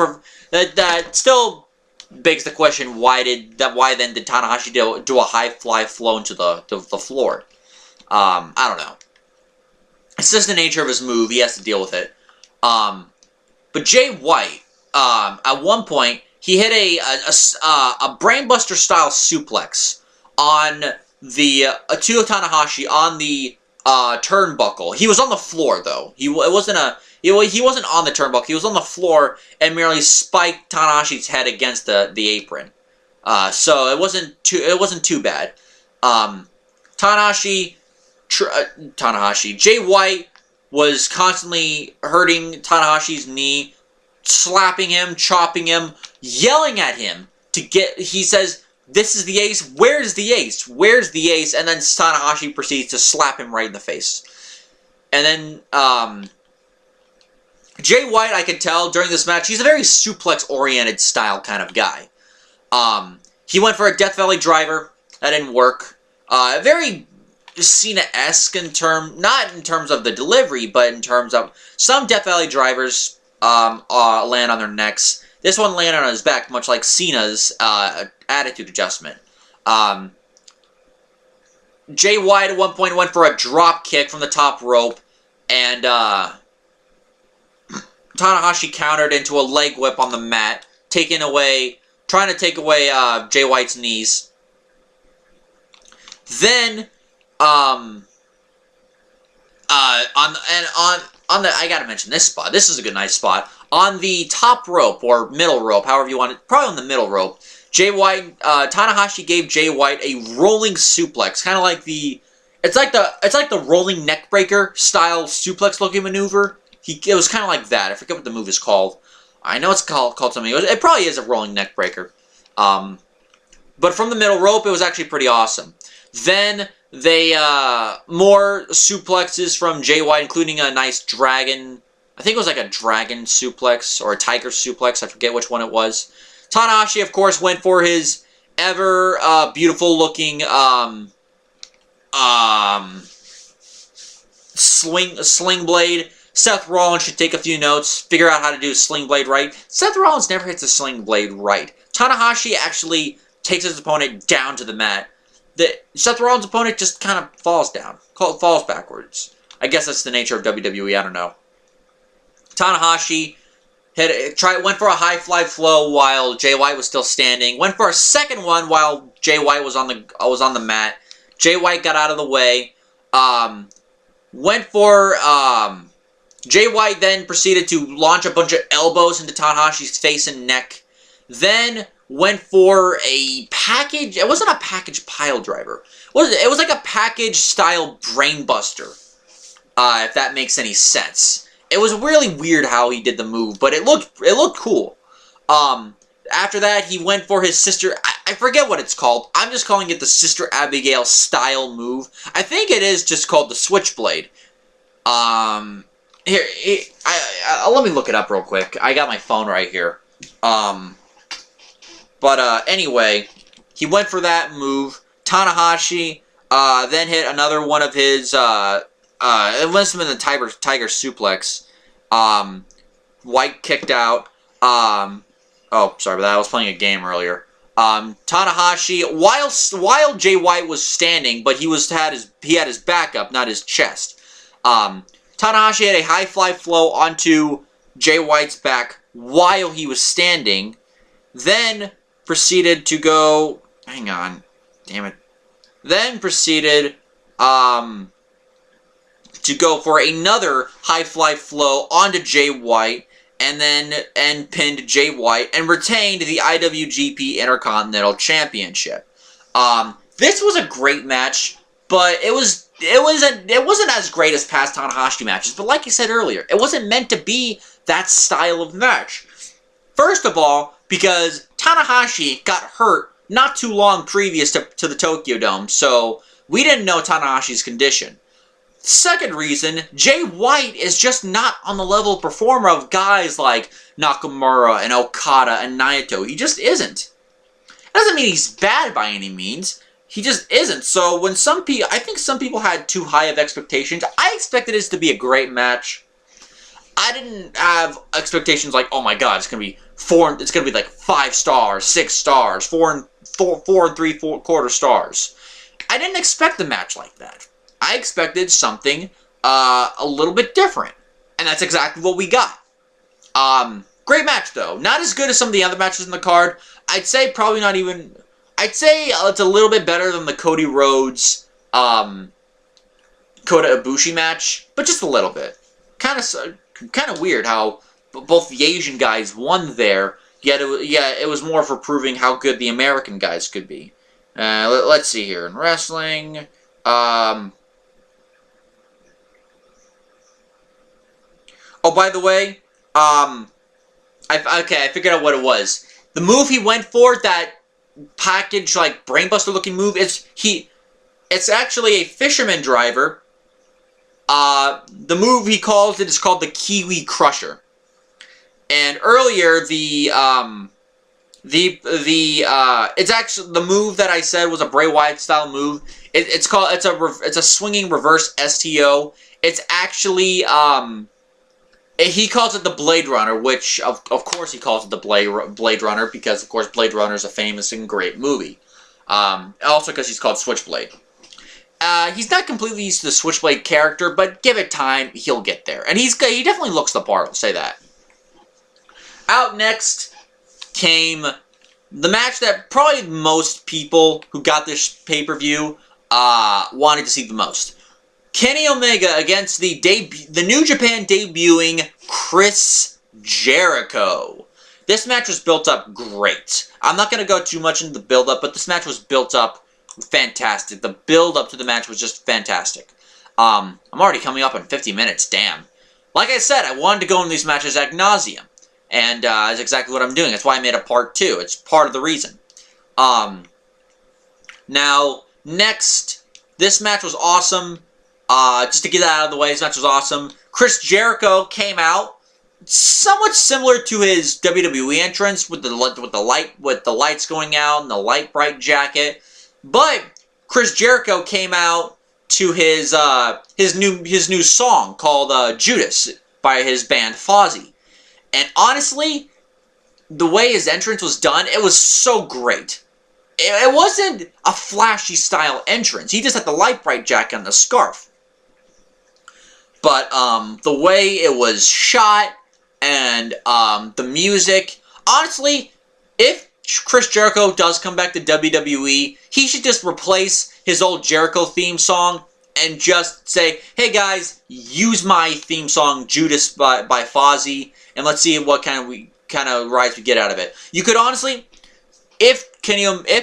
that still begs the question, why then did Tanahashi do a high fly flow into the floor? I don't know. It's just the nature of his move. He has to deal with it. But Jay White, at one point, he hit a brainbuster style suplex on the to Tanahashi on the turnbuckle. He was on the floor though. He wasn't on the turnbuckle. He was on the floor and merely spiked Tanahashi's head against the apron. So it wasn't too bad. Jay White was constantly hurting Tanahashi's knee, slapping him, chopping him, yelling at him he says, "This is the ace, where's the ace? Where's the ace?" And then Tanahashi proceeds to slap him right in the face. And then, Jay White, I could tell during this match, he's a very suplex-oriented style kind of guy. He went for a Death Valley driver. That didn't work. Very Cena-esque not in terms of the delivery, but in terms of some Death Valley drivers land on their necks. This one landed on his back, much like Cena's attitude adjustment. Jay White at one point went for a drop kick from the top rope, and Tanahashi countered into a leg whip on the mat, trying to take away Jay White's knees. Then, I gotta mention this spot. This is a nice spot. On the top rope, or middle rope, however you want it, probably on the middle rope, Tanahashi gave Jay White a rolling suplex, kind of like it's like the rolling neck breaker style suplex looking maneuver. It was kind of like that. I forget what the move is called. I know it's called something. It probably is a rolling neck breaker. But from the middle rope, it was actually pretty awesome. Then they more suplexes from Jay White, including a nice dragon. I think it was like a dragon suplex or a tiger suplex. I forget which one it was. Tanahashi, of course, went for his ever beautiful looking sling blade. Seth Rollins should take a few notes, figure out how to do a sling blade right. Seth Rollins never hits a sling blade right. Tanahashi actually takes his opponent down to the mat. Seth Rollins' opponent just kind of falls down. Falls backwards. I guess that's the nature of WWE, I don't know. Tanahashi went for a high fly flow while Jay White was still standing. Went for a second one while Jay White was on the mat. Jay White got out of the way. Went for Jay White then proceeded to launch a bunch of elbows into Tanahashi's face and neck. Then went for a package. It wasn't a package pile driver. What was it? It was like a package style brainbuster. If that makes any sense. It was really weird how he did the move, but it looked cool. After that, he went for his sister. I forget what it's called. I'm just calling it the Sister Abigail style move. I think it is just called the Switchblade. Let me look it up real quick. I got my phone right here. Anyway, he went for that move. Tanahashi then hit another one of his. It went him in the Tiger suplex. White kicked out. Oh, sorry about that. I was playing a game earlier. Tanahashi, while Jay White was standing, but he had his back up, not his chest. Tanahashi had a high fly flow onto Jay White's back while he was standing. Then proceeded to go. Hang on, damn it. Then proceeded to go for another high fly flow onto Jay White. And pinned Jay White and retained the IWGP Intercontinental Championship. This was a great match, but it wasn't as great as past Tanahashi matches. But like I said earlier, it wasn't meant to be that style of match. First of all, because Tanahashi got hurt not too long previous to the Tokyo Dome, so we didn't know Tanahashi's condition. Second reason, Jay White is just not on the level of performer of guys like Nakamura and Okada and Naito. He just isn't. It doesn't mean he's bad by any means. He just isn't. So when I think some people had too high of expectations. I expected this to be a great match. I didn't have expectations like, oh my god, it's gonna be like 5 stars, 6 stars, 4 and 3/4 stars. I didn't expect a match like that. I expected something a little bit different. And that's exactly what we got. Great match, though. Not as good as some of the other matches in the card. I'd say probably not even. I'd say it's a little bit better than the Cody Rhodes, Kota Ibushi match, but just a little bit. Kind of weird how both the Asian guys won there. Yet, it was more for proving how good the American guys could be. Let's see here in wrestling. Oh, by the way, I figured out what it was. The move he went for, that package, like, brainbuster looking move, it's actually a fisherman driver. The move he calls it is called the Kiwi Crusher. And earlier, it's actually, the move that I said was a Bray Wyatt style move. It's a swinging reverse STO. It's actually, he calls it the Blade Runner, which, of course he calls it the Blade Runner, because, of course, Blade Runner is a famous and great movie. Also because he's called Switchblade. He's not completely used to the Switchblade character, but give it time, he'll get there. And he definitely looks the part, I'll say that. Out next came the match that probably most people who got this pay-per-view wanted to see the most. Kenny Omega against the New Japan debuting Chris Jericho. This match was built up great. I'm not going to go too much into the build-up, but this match was built up fantastic. The build-up to the match was just fantastic. I'm already coming up on 50 minutes, damn. Like I said, I wanted to go into these matches ad nauseum. And that's exactly what I'm doing. That's why I made a part 2. It's part of the reason. Now, next, this match was awesome. Just to get that out of the way, this match was awesome. Chris Jericho came out, somewhat similar to his WWE entrance, with the lights going out and the light bright jacket. But Chris Jericho came out to his new song called Judas by his band Fozzy. And honestly, the way his entrance was done, it was so great. It wasn't a flashy style entrance. He just had the light bright jacket and the scarf. But the way it was shot and the music, honestly, if Chris Jericho does come back to WWE, he should just replace his old Jericho theme song and just say, hey guys, use my theme song Judas by Fozzy, and let's see what kind of rise we get out of it. You could honestly, if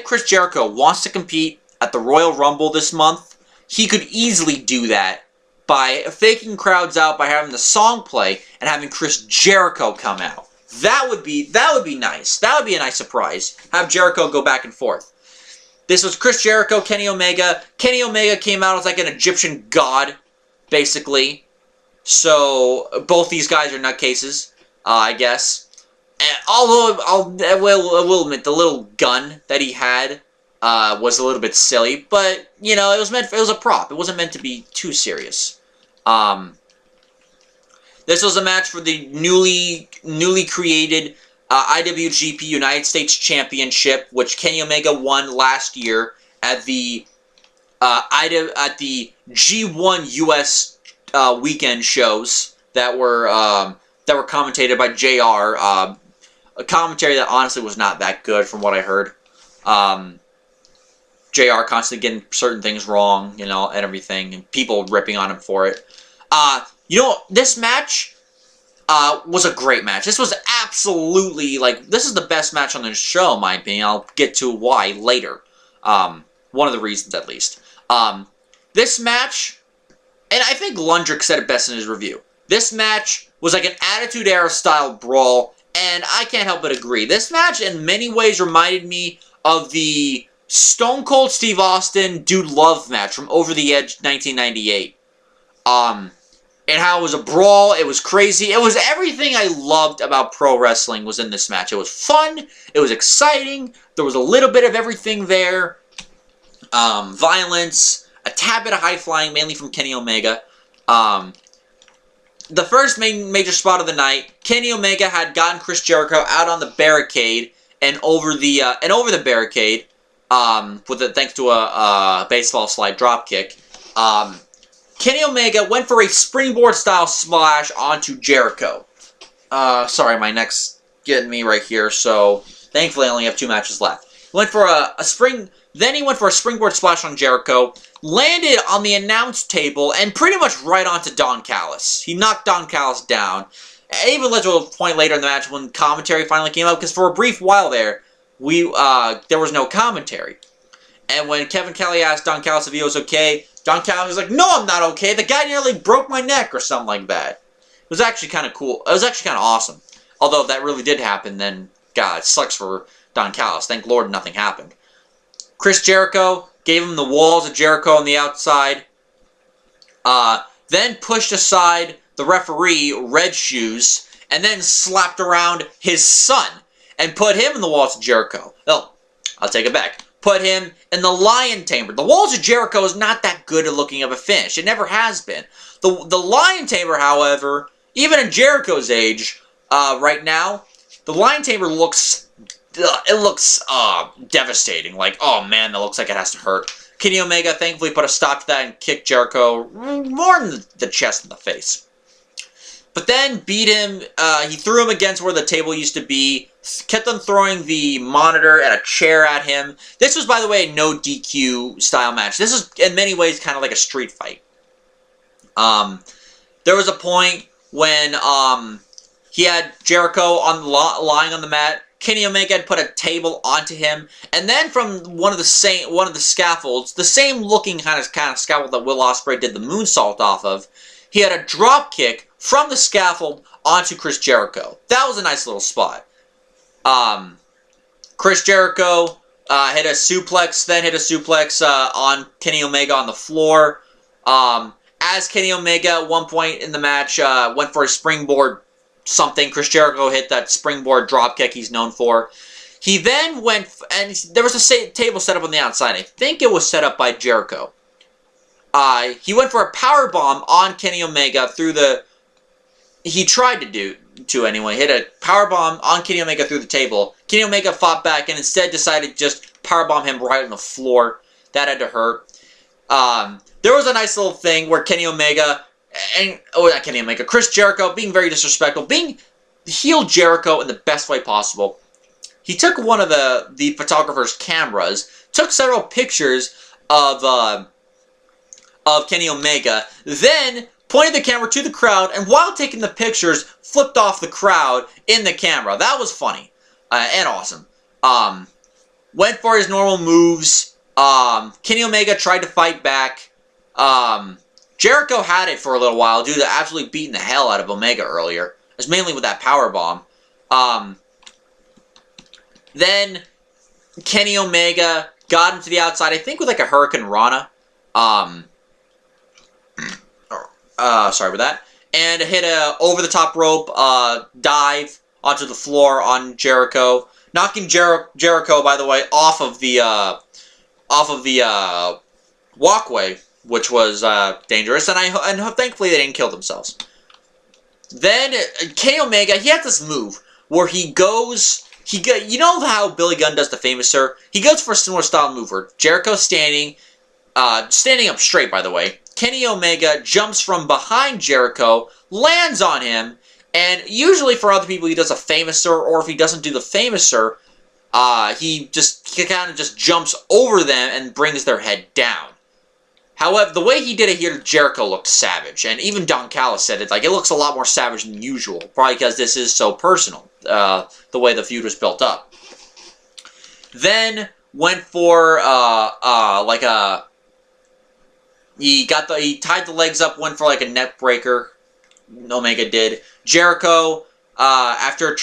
Chris Jericho wants to compete at the Royal Rumble this month, he could easily do that by faking crowds out by having the song play and having Chris Jericho come out. That would be nice. That would be a nice surprise. Have Jericho go back and forth. This was Chris Jericho, Kenny Omega. Kenny Omega came out as like an Egyptian god, basically. So both these guys are nutcases, I guess. And although I will admit the little gun that he had was a little bit silly, but you know it was a prop. It wasn't meant to be too serious. This was a match for the newly created IWGP United States Championship, which Kenny Omega won last year at the G1 US weekend shows that were commentated by JR. A commentary that honestly was not that good from what I heard. JR constantly getting certain things wrong, you know, and everything, and people ripping on him for it. You know, this match was a great match. This was absolutely, this is the best match on the show, in my opinion. I'll get to why later. One of the reasons, at least. This match, and I think Lundrick said it best in his review. This match was like an Attitude Era style brawl, and I can't help but agree. This match, in many ways, reminded me of the Stone Cold Steve Austin Dude Love match from Over the Edge 1998. And how it was a brawl, it was crazy, it was everything I loved about pro wrestling was in this match. It was fun, it was exciting, there was a little bit of everything there. Violence, a tad bit of high flying, mainly from Kenny Omega. The first major spot of the night, Kenny Omega had gotten Chris Jericho out on the barricade and over the barricade, thanks to a baseball slide drop kick. Kenny Omega went for a springboard-style splash onto Jericho. Sorry, my neck's getting me right here, so thankfully I only have 2 matches left. Then he went for a springboard splash on Jericho, landed on the announce table, and pretty much right onto Don Callis. He knocked Don Callis down. It even led to a point later in the match when commentary finally came out, because for a brief while there was no commentary. And when Kevin Kelly asked Don Callis if he was okay, Don Callis was like, "No, I'm not okay. The guy nearly broke my neck," or something like that. It was actually kind of cool. It was actually kind of awesome. Although if that really did happen, then, God, it sucks for Don Callis. Thank Lord nothing happened. Chris Jericho gave him the walls of Jericho on the outside. Then pushed aside the referee, Red Shoes, and then slapped around his son and put him in the walls of Jericho. Oh, I'll take it back. Put him in the Lion Tamer. The Walls of Jericho is not that good at looking of a finish. It never has been. The Lion Tamer, however, even in Jericho's age, right now, the Lion Tamer looks devastating. Like, oh man, that looks like it has to hurt. Kenny Omega thankfully put a stop to that and kicked Jericho more in the chest than the face. But then beat him, he threw him against where the table used to be, kept on throwing the monitor and a chair at him. This was, by the way, a no DQ style match. This is, in many ways, kind of like a street fight. There was a point when he had Jericho lying on the mat. Kenny Omega had put a table onto him, and then from one of the scaffolds, the same looking kind of scaffold that Will Ospreay did the moonsault off of, he had a drop kick from the scaffold onto Chris Jericho. That was a nice little spot. Chris Jericho hit a suplex on Kenny Omega on the floor. As Kenny Omega at one point in the match went for a springboard something, Chris Jericho hit that springboard dropkick he's known for. He then went, and there was a table set up on the outside. I think it was set up by Jericho. He went for a powerbomb on Kenny Omega through the... He tried to anyway, hit a powerbomb on Kenny Omega through the table. Kenny Omega fought back and instead decided to just powerbomb him right on the floor. That had to hurt. There was a nice little thing where Kenny Omega... not Kenny Omega. Chris Jericho being very disrespectful. Being heel Jericho in the best way possible. He took one of the photographer's cameras, took several pictures of of Kenny Omega, then pointed the camera to the crowd, and while taking the pictures, flipped off the crowd in the camera. That was funny and awesome. Went for his normal moves. Kenny Omega tried to fight back. Jericho had it for a little while due to absolutely beating the hell out of Omega earlier. It was mainly with that powerbomb. Then Kenny Omega got him to the outside, I think with like a Hurricane Rana. Sorry about that. And hit a over-the-top rope dive onto the floor on Jericho. Knocking Jericho, by the way, off of the walkway, which was dangerous. And thankfully they didn't kill themselves. Then Kenny Omega, he had this move where he goes... you know how Billy Gunn does the Famous Sir? He goes for a similar style move where Jericho's standing up straight, by the way. Kenny Omega jumps from behind Jericho, lands on him, and usually for other people he does a Famous Sir, or if he doesn't do the Famous Sir, he kind of just jumps over them and brings their head down. However, the way he did it here to Jericho looked savage, and even Don Callis said it, like, it looks a lot more savage than usual, probably because this is so personal, the way the feud was built up. Then went for, he tied the legs up, went for like a neck breaker, Omega did. Jericho, after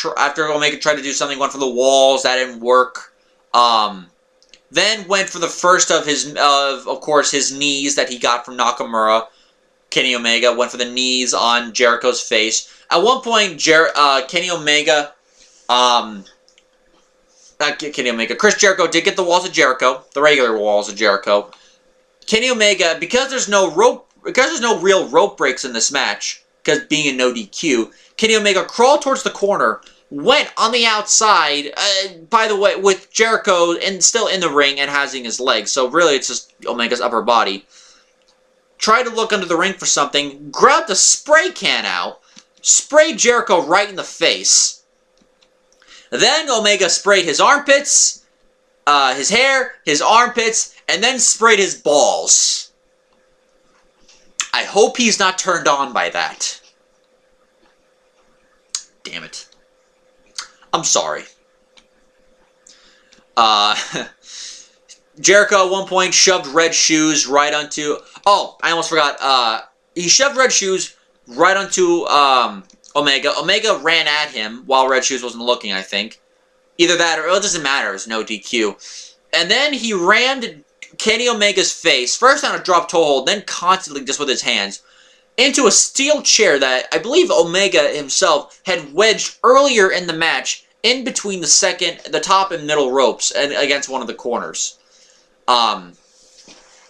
Omega tried to do something, went for the walls, that didn't work. Then went for the first of course, his knees that he got from Nakamura. Kenny Omega went for the knees on Jericho's face. At one point, Kenny Omega, Chris Jericho did get the walls of Jericho, the regular walls of Jericho. Kenny Omega, because there's no real rope breaks in this match, because being a no DQ, Kenny Omega crawled towards the corner, went on the outside, by the way, with Jericho still in the ring and having his legs, so really it's just Omega's upper body. Tried to look under the ring for something, grabbed a spray can out, sprayed Jericho right in the face. Then Omega sprayed his armpits, his hair, his armpits, and then sprayed his balls. I hope he's not turned on by that. Damn it. I'm sorry. Jericho at one point shoved Red Shoes right onto... Oh, I almost forgot. He shoved Red Shoes right onto Omega. Omega ran at him while Red Shoes wasn't looking, I think. Either that or... It doesn't matter. It was no DQ. And then he rammed Kenny Omega's face, first on a drop toe hold, then constantly just with his hands, into a steel chair that I believe Omega himself had wedged earlier in the match in between the top and middle ropes and against one of the corners.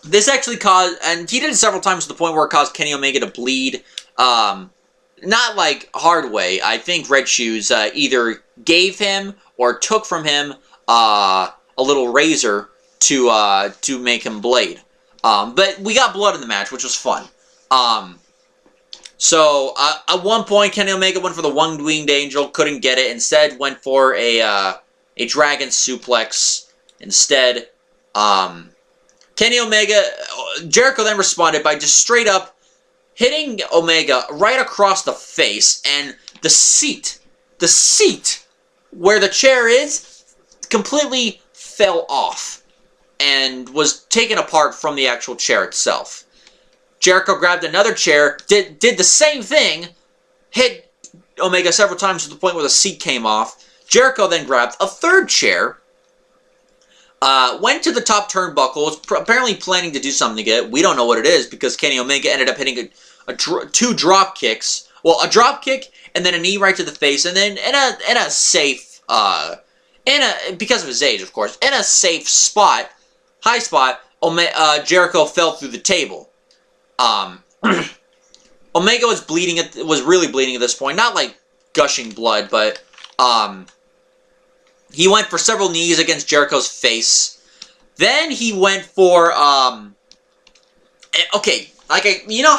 This actually caused, and he did it several times to the point where it caused Kenny Omega to bleed. Not like hard way. I think Red Shoes either gave him or took from him a little razor to make him blade. But we got blood in the match, which was fun. So, at one point, Kenny Omega went for the one-winged angel, couldn't get it, instead went for a dragon suplex instead. Kenny Omega, Jericho then responded by just straight up hitting Omega right across the face, and the seat where the chair is completely fell off and was taken apart from the actual chair itself. Jericho grabbed another chair, did the same thing, hit Omega several times to the point where the seat came off. Jericho then grabbed a third chair, went to the top turnbuckle, was apparently planning to do something to get it. We don't know what it is because Kenny Omega ended up hitting two drop kicks. Well, a drop kick and then a knee right to the face, and then in a safe, because of his age, of course, in a safe spot, high spot, Jericho fell through the table. Omega was really bleeding at this point. Not like gushing blood, but he went for several knees against Jericho's face. Then he went for okay, like you know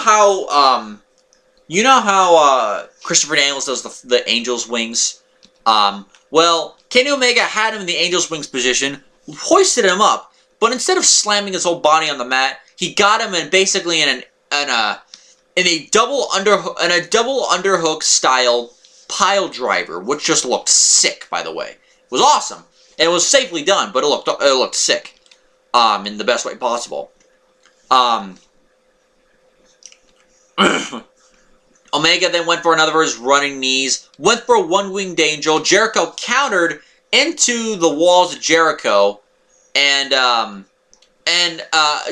how Christopher Daniels does the Angel's Wings. Well, Kenny Omega had him in the Angel's Wings position, hoisted him up, but instead of slamming his whole body on the mat, he got him in basically in a double underhook style pile driver, which just looked sick. By the way, it was awesome. And it was safely done, but it looked sick, in the best way possible. Omega then went for another of his running knees, went for a one-winged angel. Jericho countered into the walls of Jericho, and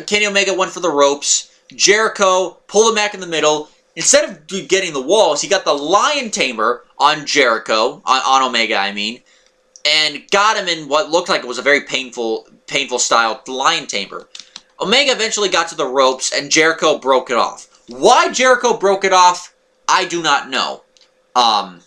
Kenny Omega went for the ropes. Jericho pulled him back in the middle. Instead of getting the walls, he got the Lion Tamer on Jericho, on Omega, I mean, and got him in what looked like it was a very painful style Lion Tamer. Omega eventually got to the ropes, and Jericho broke it off. Why Jericho broke it off, I do not know. I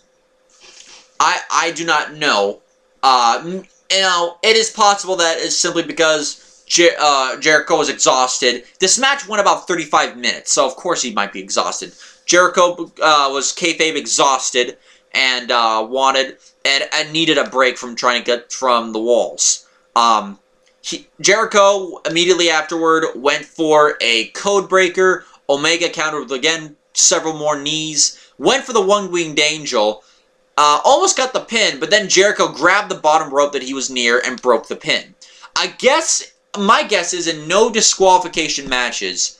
do not know. It is possible that it's simply because Jericho was exhausted. This match went about 35 minutes, so of course he might be exhausted. Jericho was kayfabe exhausted and and needed a break from trying to get from the walls. Jericho immediately afterward went for a code breaker. Omega countered with, again, several more knees. Went for the one-winged angel. Almost got the pin, but then Jericho grabbed the bottom rope that he was near and broke the pin. My guess is in no disqualification matches,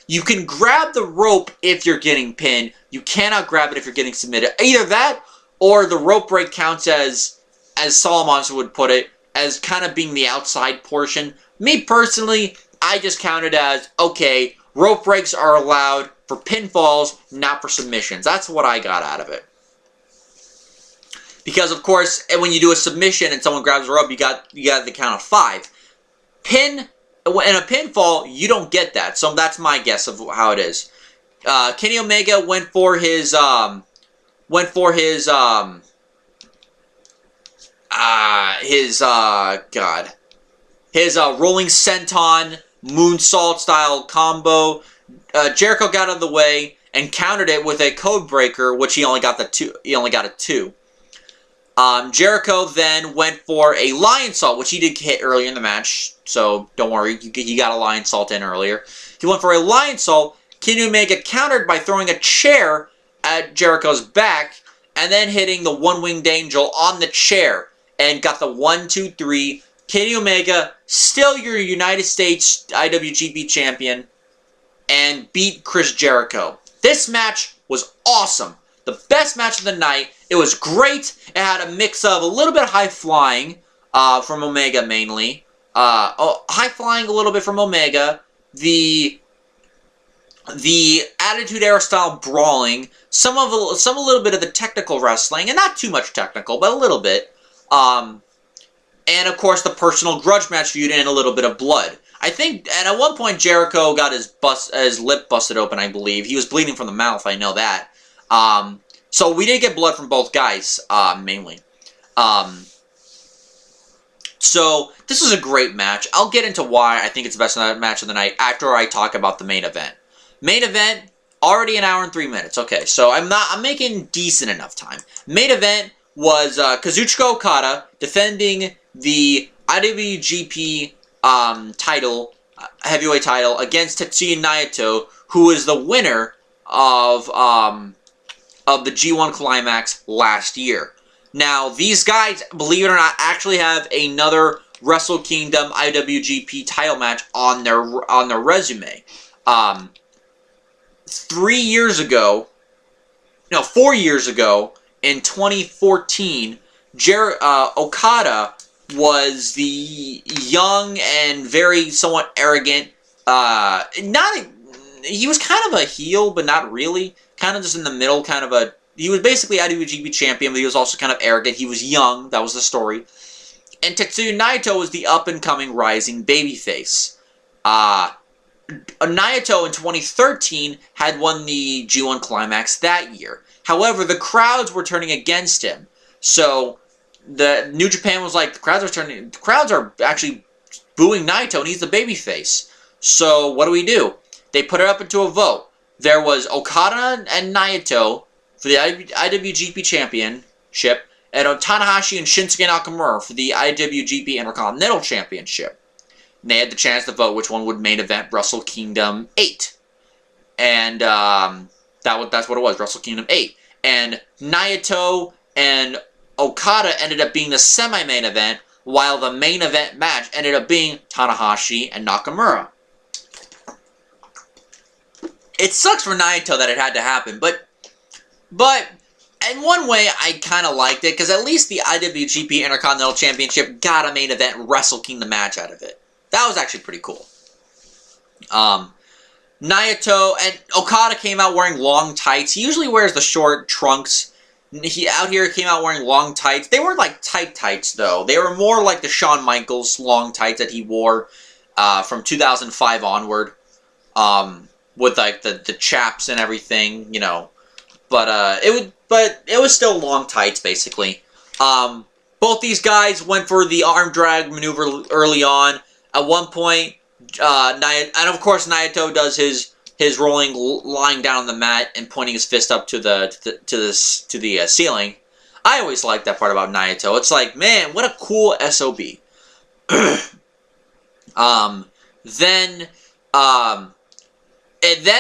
you can grab the rope if you're getting pinned. You cannot grab it if you're getting submitted. Either that, or the rope break counts as Solomon would put it, as kind of being the outside portion. Me personally, I just count it as, okay, rope breaks are allowed for pinfalls, not for submissions. That's what I got out of it. Because, of course, when you do a submission and someone grabs a rope, you got the count of 5. In a pinfall, you don't get that. So that's my guess of how it is. Kenny Omega went for his rolling senton moonsault style combo. Jericho got out of the way and countered it with a code breaker, which he only got a 2. Jericho then went for a lion salt, which he did hit earlier in the match, so don't worry, he got a lion salt in earlier. He went for a lion salt. Kenny Omega countered by throwing a chair at Jericho's back, and then hitting the one-winged angel on the chair, and got the 1, 2, 3. Kenny Omega, still your United States IWGP champion, and beat Chris Jericho. This match was awesome. The best match of the night. It was great. It had a mix of a little bit of high flying from Omega mainly. High flying a little bit from Omega. The Attitude Era style brawling. Some a little bit of the technical wrestling, and not too much technical, but a little bit. And of course the personal grudge match feud and a little bit of blood. I think, and at one point Jericho got his lip busted open, I believe. He was bleeding from the mouth, I know that. So we did get blood from both guys, mainly. So this was a great match. I'll get into why I think it's the best match of the night after I talk about the main event. Main event, already 1 hour and 3 minutes. Okay, so I'm making decent enough time. Main event was Kazuchika Okada defending the IWGP heavyweight title against Tetsuya Naito, who is the winner of the G1 Climax last year. Now, these guys, believe it or not, actually have another Wrestle Kingdom IWGP title match on their resume. 4 years ago, in 2014, Okada was the young and very somewhat arrogant, he was kind of a heel, but not really. Kind of just in the middle, he was basically IWGP champion, but he was also kind of arrogant. He was young, that was the story. And Tetsuya Naito was the up-and-coming rising babyface. Naito in 2013 had won the G1 Climax that year. However, the crowds were turning against him. So, the New Japan was like, the crowds are actually booing Naito, and he's the babyface. So, what do? They put it up into a vote. There was Okada and Naito for the IWGP Championship, and Tanahashi and Shinsuke Nakamura for the IWGP Intercontinental Championship. they had the chance to vote which one would main event Wrestle Kingdom 8. And that's what it was, Wrestle Kingdom 8. And Naito and Okada ended up being the semi-main event, while the main event match ended up being Tanahashi and Nakamura. It sucks for Naito that it had to happen, but in one way, I kind of liked it, because at least the IWGP Intercontinental Championship got a main event Wrestle Kingdom match out of it. That was actually pretty cool. Naito and Okada came out wearing long tights. He usually wears the short trunks. He out here came out wearing long tights. They weren't like tights though. They were more like the Shawn Michaels long tights that he wore from 2005 onward, with like the chaps and everything, you know. But it was still long tights basically. Both these guys went for the arm drag maneuver early on. At one point, and of course Naito does his rolling, lying down on the mat and pointing his fist up to the ceiling. I always liked that part about Naito. It's like, man, what a cool SOB. Then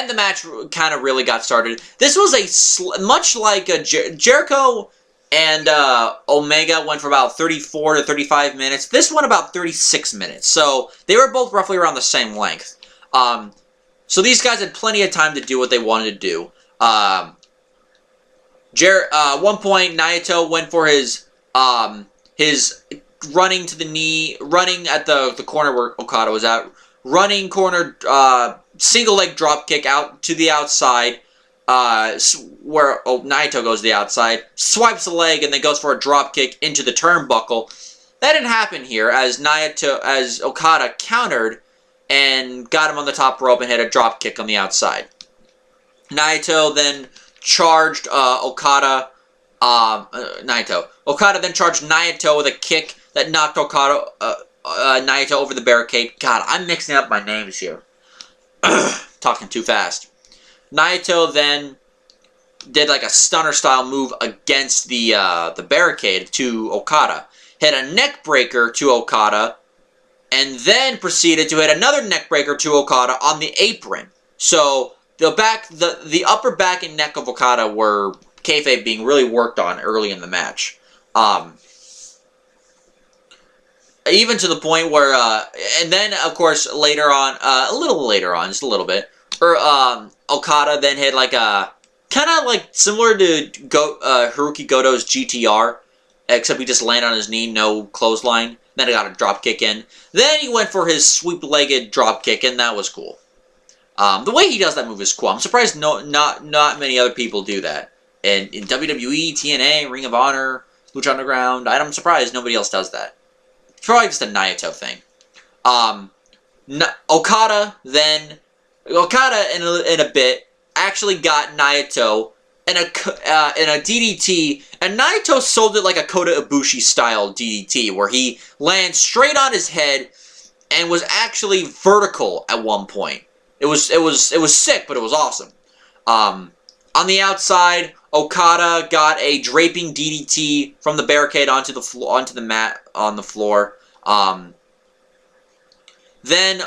the match kind of really got started. This was much like Jericho and Omega went for about 34 to 35 minutes. This one about 36 minutes. So they were both roughly around the same length. So these guys had plenty of time to do what they wanted to do. One point, Naito went for his running to the knee, running at the corner where Okada was at, running corner, single leg drop kick out to the outside, where Naito goes to the outside, swipes the leg, and then goes for a drop kick into the turnbuckle. That didn't happen here, as Okada countered and got him on the top rope and hit a drop kick on the outside. Naito then charged Okada. Okada then charged Naito with a kick that knocked Naito over the barricade. God, I'm mixing up my names here. Talking too fast. Naito then did like a stunner style move against the barricade to Okada. Hit a neck breaker to Okada, and then proceeded to hit another neck breaker to Okada on the apron. So the upper back and neck of Okada were kayfabe being really worked on early in the match. Even to the point where, and then of course later on, a little later on, just a little bit, Okada then hit like a kind of like similar to Hirooki Goto's GTR, except he just landed on his knee, no clothesline. Then he got a drop kick in. Then he went for his sweep-legged drop kick, and that was cool. The way he does that move is cool. I'm surprised not many other people do that. And in WWE, TNA, Ring of Honor, Lucha Underground, I'm surprised nobody else does that. It's probably just a Naito thing. Okada in a bit actually got Naito in a DDT, and Naito sold it like a Kota Ibushi style DDT, where he lands straight on his head and was actually vertical at one point. It was sick, but it was awesome. On the outside, Okada got a draping DDT from the barricade onto the mat on the floor. Then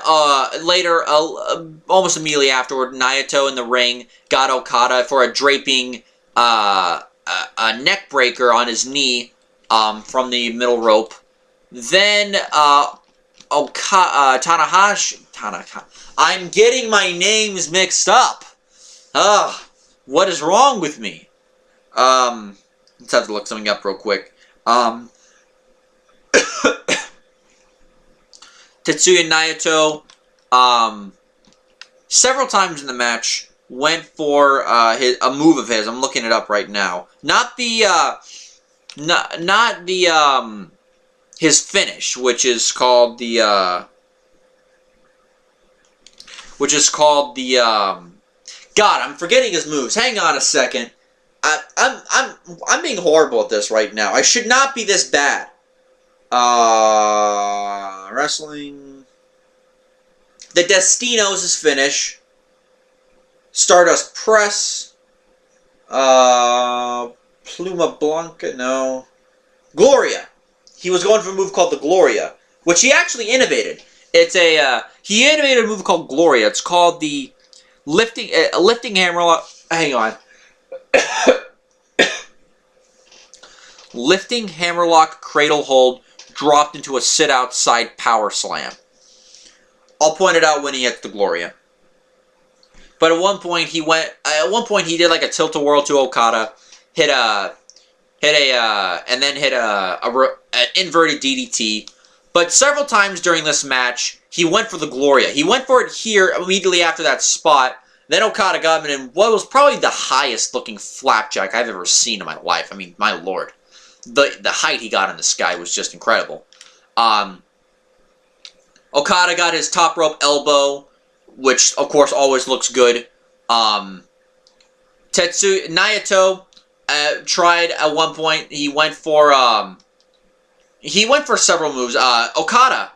later, almost immediately afterward, Naito in the ring got Okada for a draping a neck breaker on his knee from the middle rope. Then Tanahashi. I'm getting my names mixed up. What is wrong with me? Let's have to look something up real quick. Tetsuya Naito, several times in the match, went for a move of his. I'm looking it up right now. Not the his finish, which is called the God, I'm forgetting his moves. Hang on a second. I'm being horrible at this right now. I should not be this bad. Wrestling. The Destinos is finish. Stardust Press. Pluma Blanca, no. Gloria. He was going for a move called the Gloria, which he actually innovated. It's a he animated a movie called Gloria. It's called the lifting hammerlock. Hang on. Lifting hammerlock cradle hold dropped into a sit outside power slam. I'll point it out when he hits the Gloria. But at one point he did like a tilt-a-whirl to Okada, and then hit an inverted DDT. But several times during this match, he went for the Gloria. He went for it here immediately after that spot. Then Okada got him in what was probably the highest looking flapjack I've ever seen in my life. I mean, my lord. The height he got in this guy was just incredible. Okada got his top rope elbow, which of course always looks good. Naito tried at one point. He went for several moves. Okada,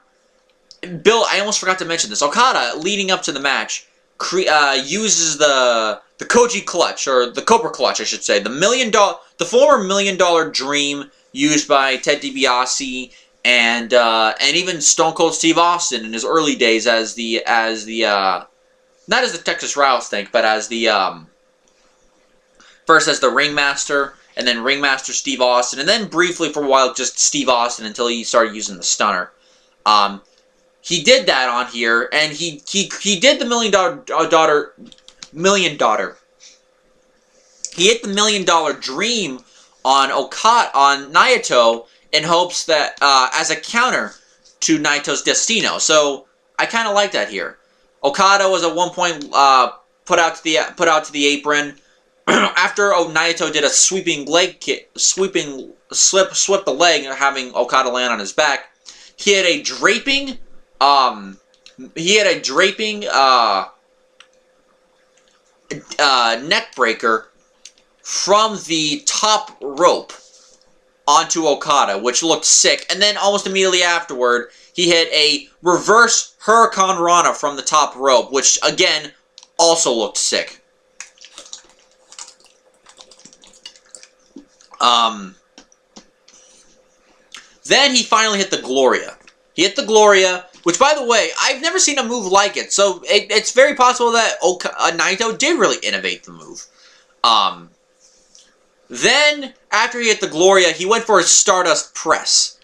Bill, I almost forgot to mention this. Okada, leading up to the match, uses the Koji clutch, or the Cobra clutch, I should say, the former $1 Million Dream used by Ted DiBiase and even Stone Cold Steve Austin in his early days as the not as the Texas Rattlesnake, but as the first as the Ringmaster, and then Ringmaster Steve Austin, and then briefly for a while just Steve Austin until he started using the Stunner. He did that on here, and he did the He hit the $1 Million Dream on Naito in hopes that as a counter to Naito's Destino. So I kind of like that here. Okada was at one point put out to the apron after Naito did a sweeping leg kick, slip the leg, having Okada land on his back. He had a draping neck breaker from the top rope onto Okada, which looked sick. And then almost immediately afterward, he hit a reverse Hurricane Rana from the top rope, which again also looked sick. Then he finally hit the Gloria. He hit the Gloria, which, by the way, I've never seen a move like it. So it's very possible that Naito did really innovate the move. Then, after he hit the Gloria, he went for his Stardust Press,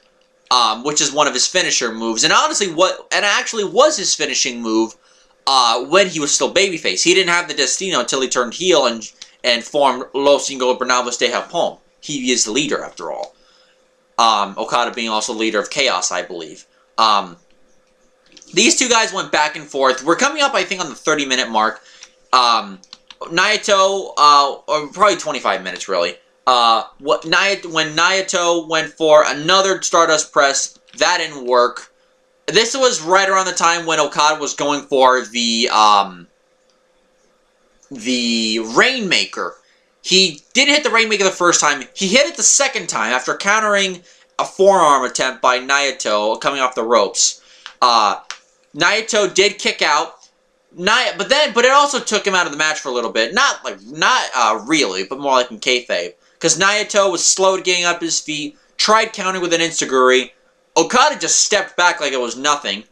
which is one of his finisher moves. And honestly, actually was his finishing move when he was still babyface. He didn't have the Destino until he turned heel and formed Los Ingobernables de Japon. He is the leader, after all. Okada being also leader of Chaos, I believe. These two guys went back and forth. We're coming up, I think, on the 30-minute mark. Naito, or probably 25 minutes, really. When Naito went for another Stardust Press, that didn't work. This was right around the time when Okada was going for the Rainmaker. He didn't hit the Rainmaker the first time. He hit it the second time after countering a forearm attempt by Naito coming off the ropes. Naito did kick out. But it also took him out of the match for a little bit. Not really, but more like in kayfabe. Because Naito was slow to getting up his feet, tried countering with an Enziguri. Okada just stepped back like it was nothing.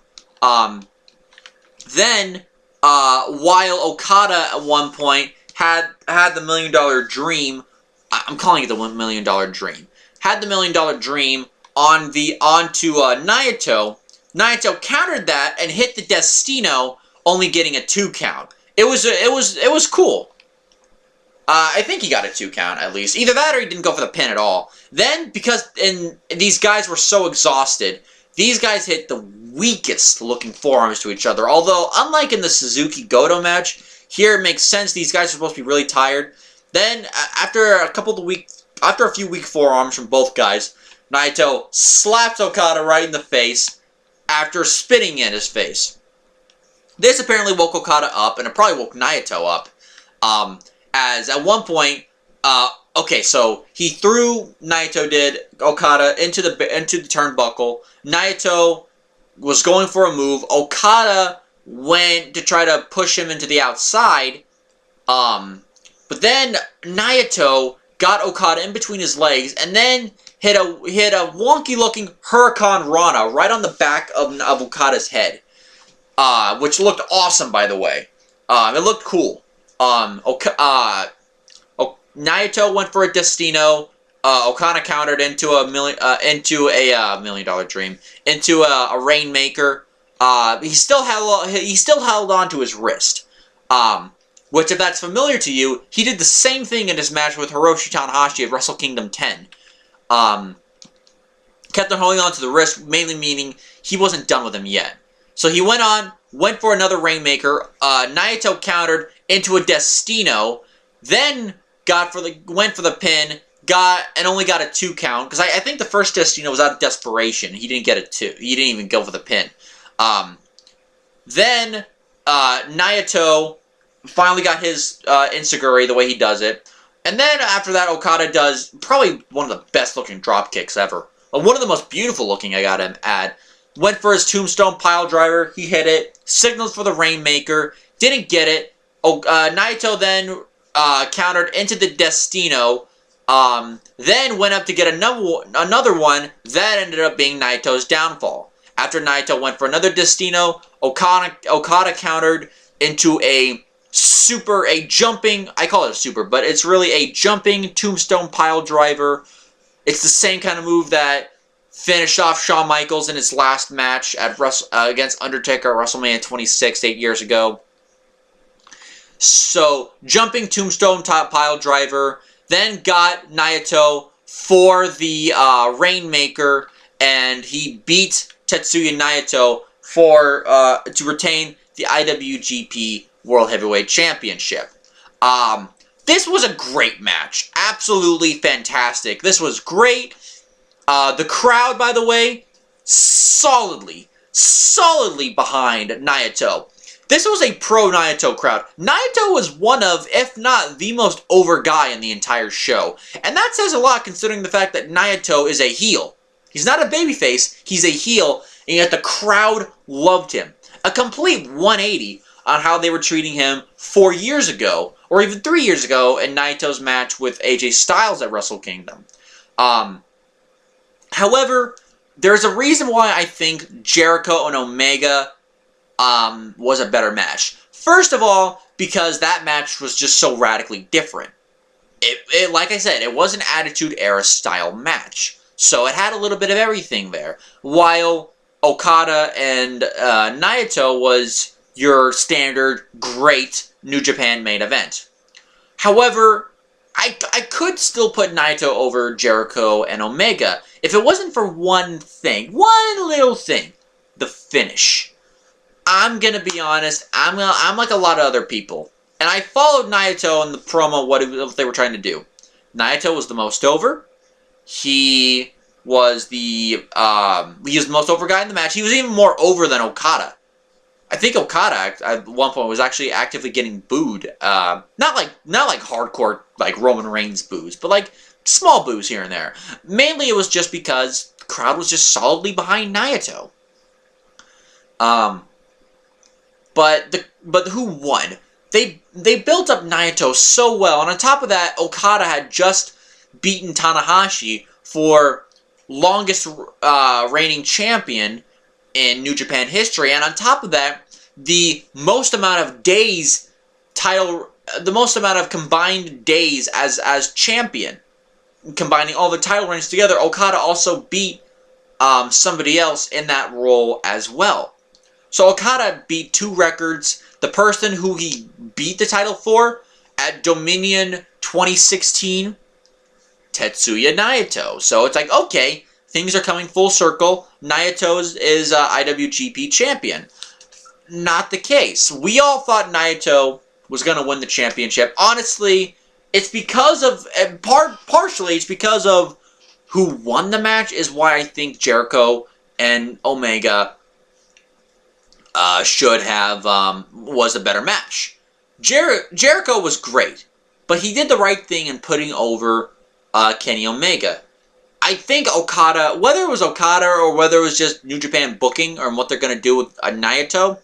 Then, while Okada at one point had the $1 Million Dream, I'm calling it the $1 Million Dream, had the $1 Million Dream onto Naito. Naito countered that and hit the Destino, only getting a 2 count. It was cool. I think he got a 2 count at least. Either that or he didn't go for the pin at all. Then, because these guys were so exhausted, these guys hit the weakest looking forearms to each other. Although, unlike in the Suzuki Goto match, here it makes sense. These guys are supposed to be really tired. Then, after a few weak forearms from both guys, Naito slaps Okada right in the face after spitting in his face. This apparently woke Okada up, and it probably woke Naito up. As at one point, okay, so he threw, Naito did, Okada into the turnbuckle. Naito was going for a move. Okada went to try to push him into the outside. But then Naito got Okada in between his legs, and then hit a wonky-looking Hurricane Rana right on the back of Okada's head. which looked awesome, by the way. It looked cool. Naito went for a Destino. Okada countered into a $1 million dream, into a Rainmaker. He still held on to his wrist. Which, if that's familiar to you, he did the same thing in his match with Hiroshi Tanahashi at Wrestle Kingdom 10. Kept on holding on to the wrist, mainly meaning he wasn't done with him yet. So he went for another Rainmaker. Naito countered into a Destino, then went for the pin, and only got a 2 count, because I think the first Destino was out of desperation. He didn't get a 2. He didn't even go for the pin. Then Naito finally got his Insiguri the way he does it. And then after that, Okada does probably one of the best looking drop kicks ever. One of the most beautiful looking I got him at. Went for his Tombstone pile driver. He hit it. Signals for the Rainmaker. Didn't get it. Naito then countered into the Destino. Then went up to get another one. That ended up being Naito's downfall. After Naito went for another Destino, Okada countered into a jumping, I call it a super, but it's really a jumping Tombstone pile driver. It's the same kind of move that finished off Shawn Michaels in his last match at against Undertaker at WrestleMania 26 8 years ago. So, jumping Tombstone pile driver, then got Naito for the Rainmaker, and he beat Tetsuya Naito to retain the IWGP World Heavyweight Championship. This was a great match. Absolutely fantastic. This was great. The crowd, by the way, solidly behind Naito. This was a pro-Naito crowd. Naito was one of, if not the most over guy in the entire show. And that says a lot considering the fact that Naito is a heel. He's not a babyface, he's a heel, and yet the crowd loved him. A complete 180 on how they were treating him 4 years ago, or even 3 years ago, in Naito's match with AJ Styles at Wrestle Kingdom. However, there's a reason why I think Jericho and Omega was a better match. First of all, because that match was just so radically different. Like I said, it was an Attitude Era style match. So it had a little bit of everything there. While Okada and Naito was your standard great New Japan main event. However, I could still put Naito over Jericho and Omega if it wasn't for one little thing, the finish. I'm gonna be honest, I'm like a lot of other people, and I followed Naito in the promo what they were trying to do. Naito was the most over. He was the most over guy in the match. He was even more over than Okada. I think Okada at one point was actually actively getting booed. Not like hardcore like Roman Reigns boos, but like small boos here and there. Mainly it was just because the crowd was just solidly behind Naito. But who won? They built up Naito so well, and on top of that, Okada had just beaten Tanahashi for longest reigning champion in New Japan history, and on top of that, the most amount of combined days as champion, combining all the title reigns together. Okada also beat somebody else in that role as well. So Okada beat 2 records. The person who he beat the title for at Dominion 2016, Tetsuya Naito. So it's like, okay, things are coming full circle. Naito is IWGP champion. Not the case. We all thought Naito was going to win the championship. Honestly, it's because of, partially it's because of who won the match is why I think Jericho and Omega should have, was a better match. Jericho was great, but he did the right thing in putting over Kenny Omega. I think Okada, whether it was Okada or whether it was just New Japan booking or what they're going to do with Naito,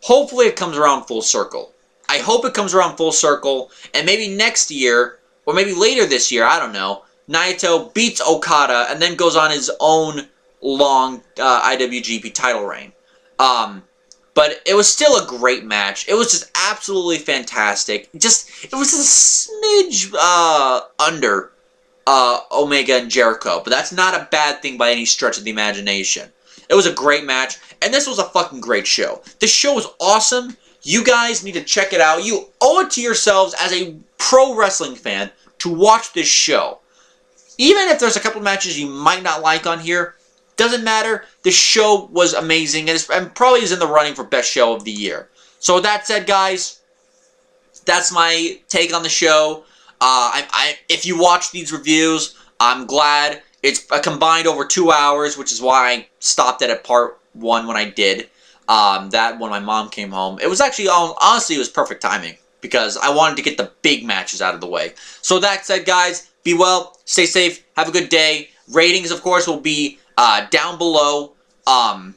hopefully it comes around full circle. I hope it comes around full circle, and maybe next year, or maybe later this year, I don't know, Naito beats Okada and then goes on his own long IWGP title reign. But it was still a great match. It was just absolutely fantastic. It was a smidge under Omega and Jericho. But that's not a bad thing by any stretch of the imagination. It was a great match. And this was a fucking great show. This show was awesome. You guys need to check it out. You owe it to yourselves as a pro wrestling fan to watch this show. Even if there's a couple matches you might not like on here, doesn't matter. The show was amazing and probably is in the running for best show of the year. So with that said, guys, that's my take on the show. If you watch these reviews, I'm glad. It's a combined over 2 hours, which is why I stopped it at part 1 when I did. That when my mom came home. It was actually, honestly, it was perfect timing because I wanted to get the big matches out of the way. So that said, guys, be well, stay safe, have a good day. Ratings, of course, will be down below in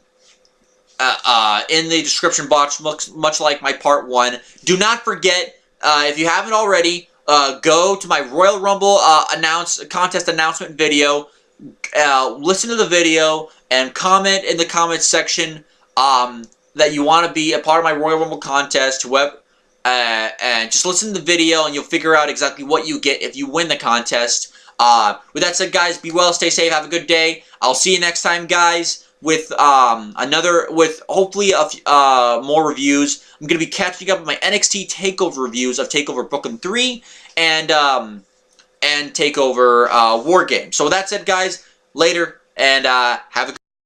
the description box, much like my part 1. Do not forget, if you haven't already, go to my Royal Rumble contest announcement video, listen to the video, and comment in the comments section that you want to be a part of my Royal Rumble contest, and just listen to the video and you'll figure out exactly what you get if you win the contest. With that said, guys, be well, stay safe, have a good day. I'll see you next time, guys, with hopefully more reviews. I'm gonna be catching up with my NXT Takeover reviews of Takeover Brooklyn 3 and Takeover War Games. So with that said, guys, later and have a good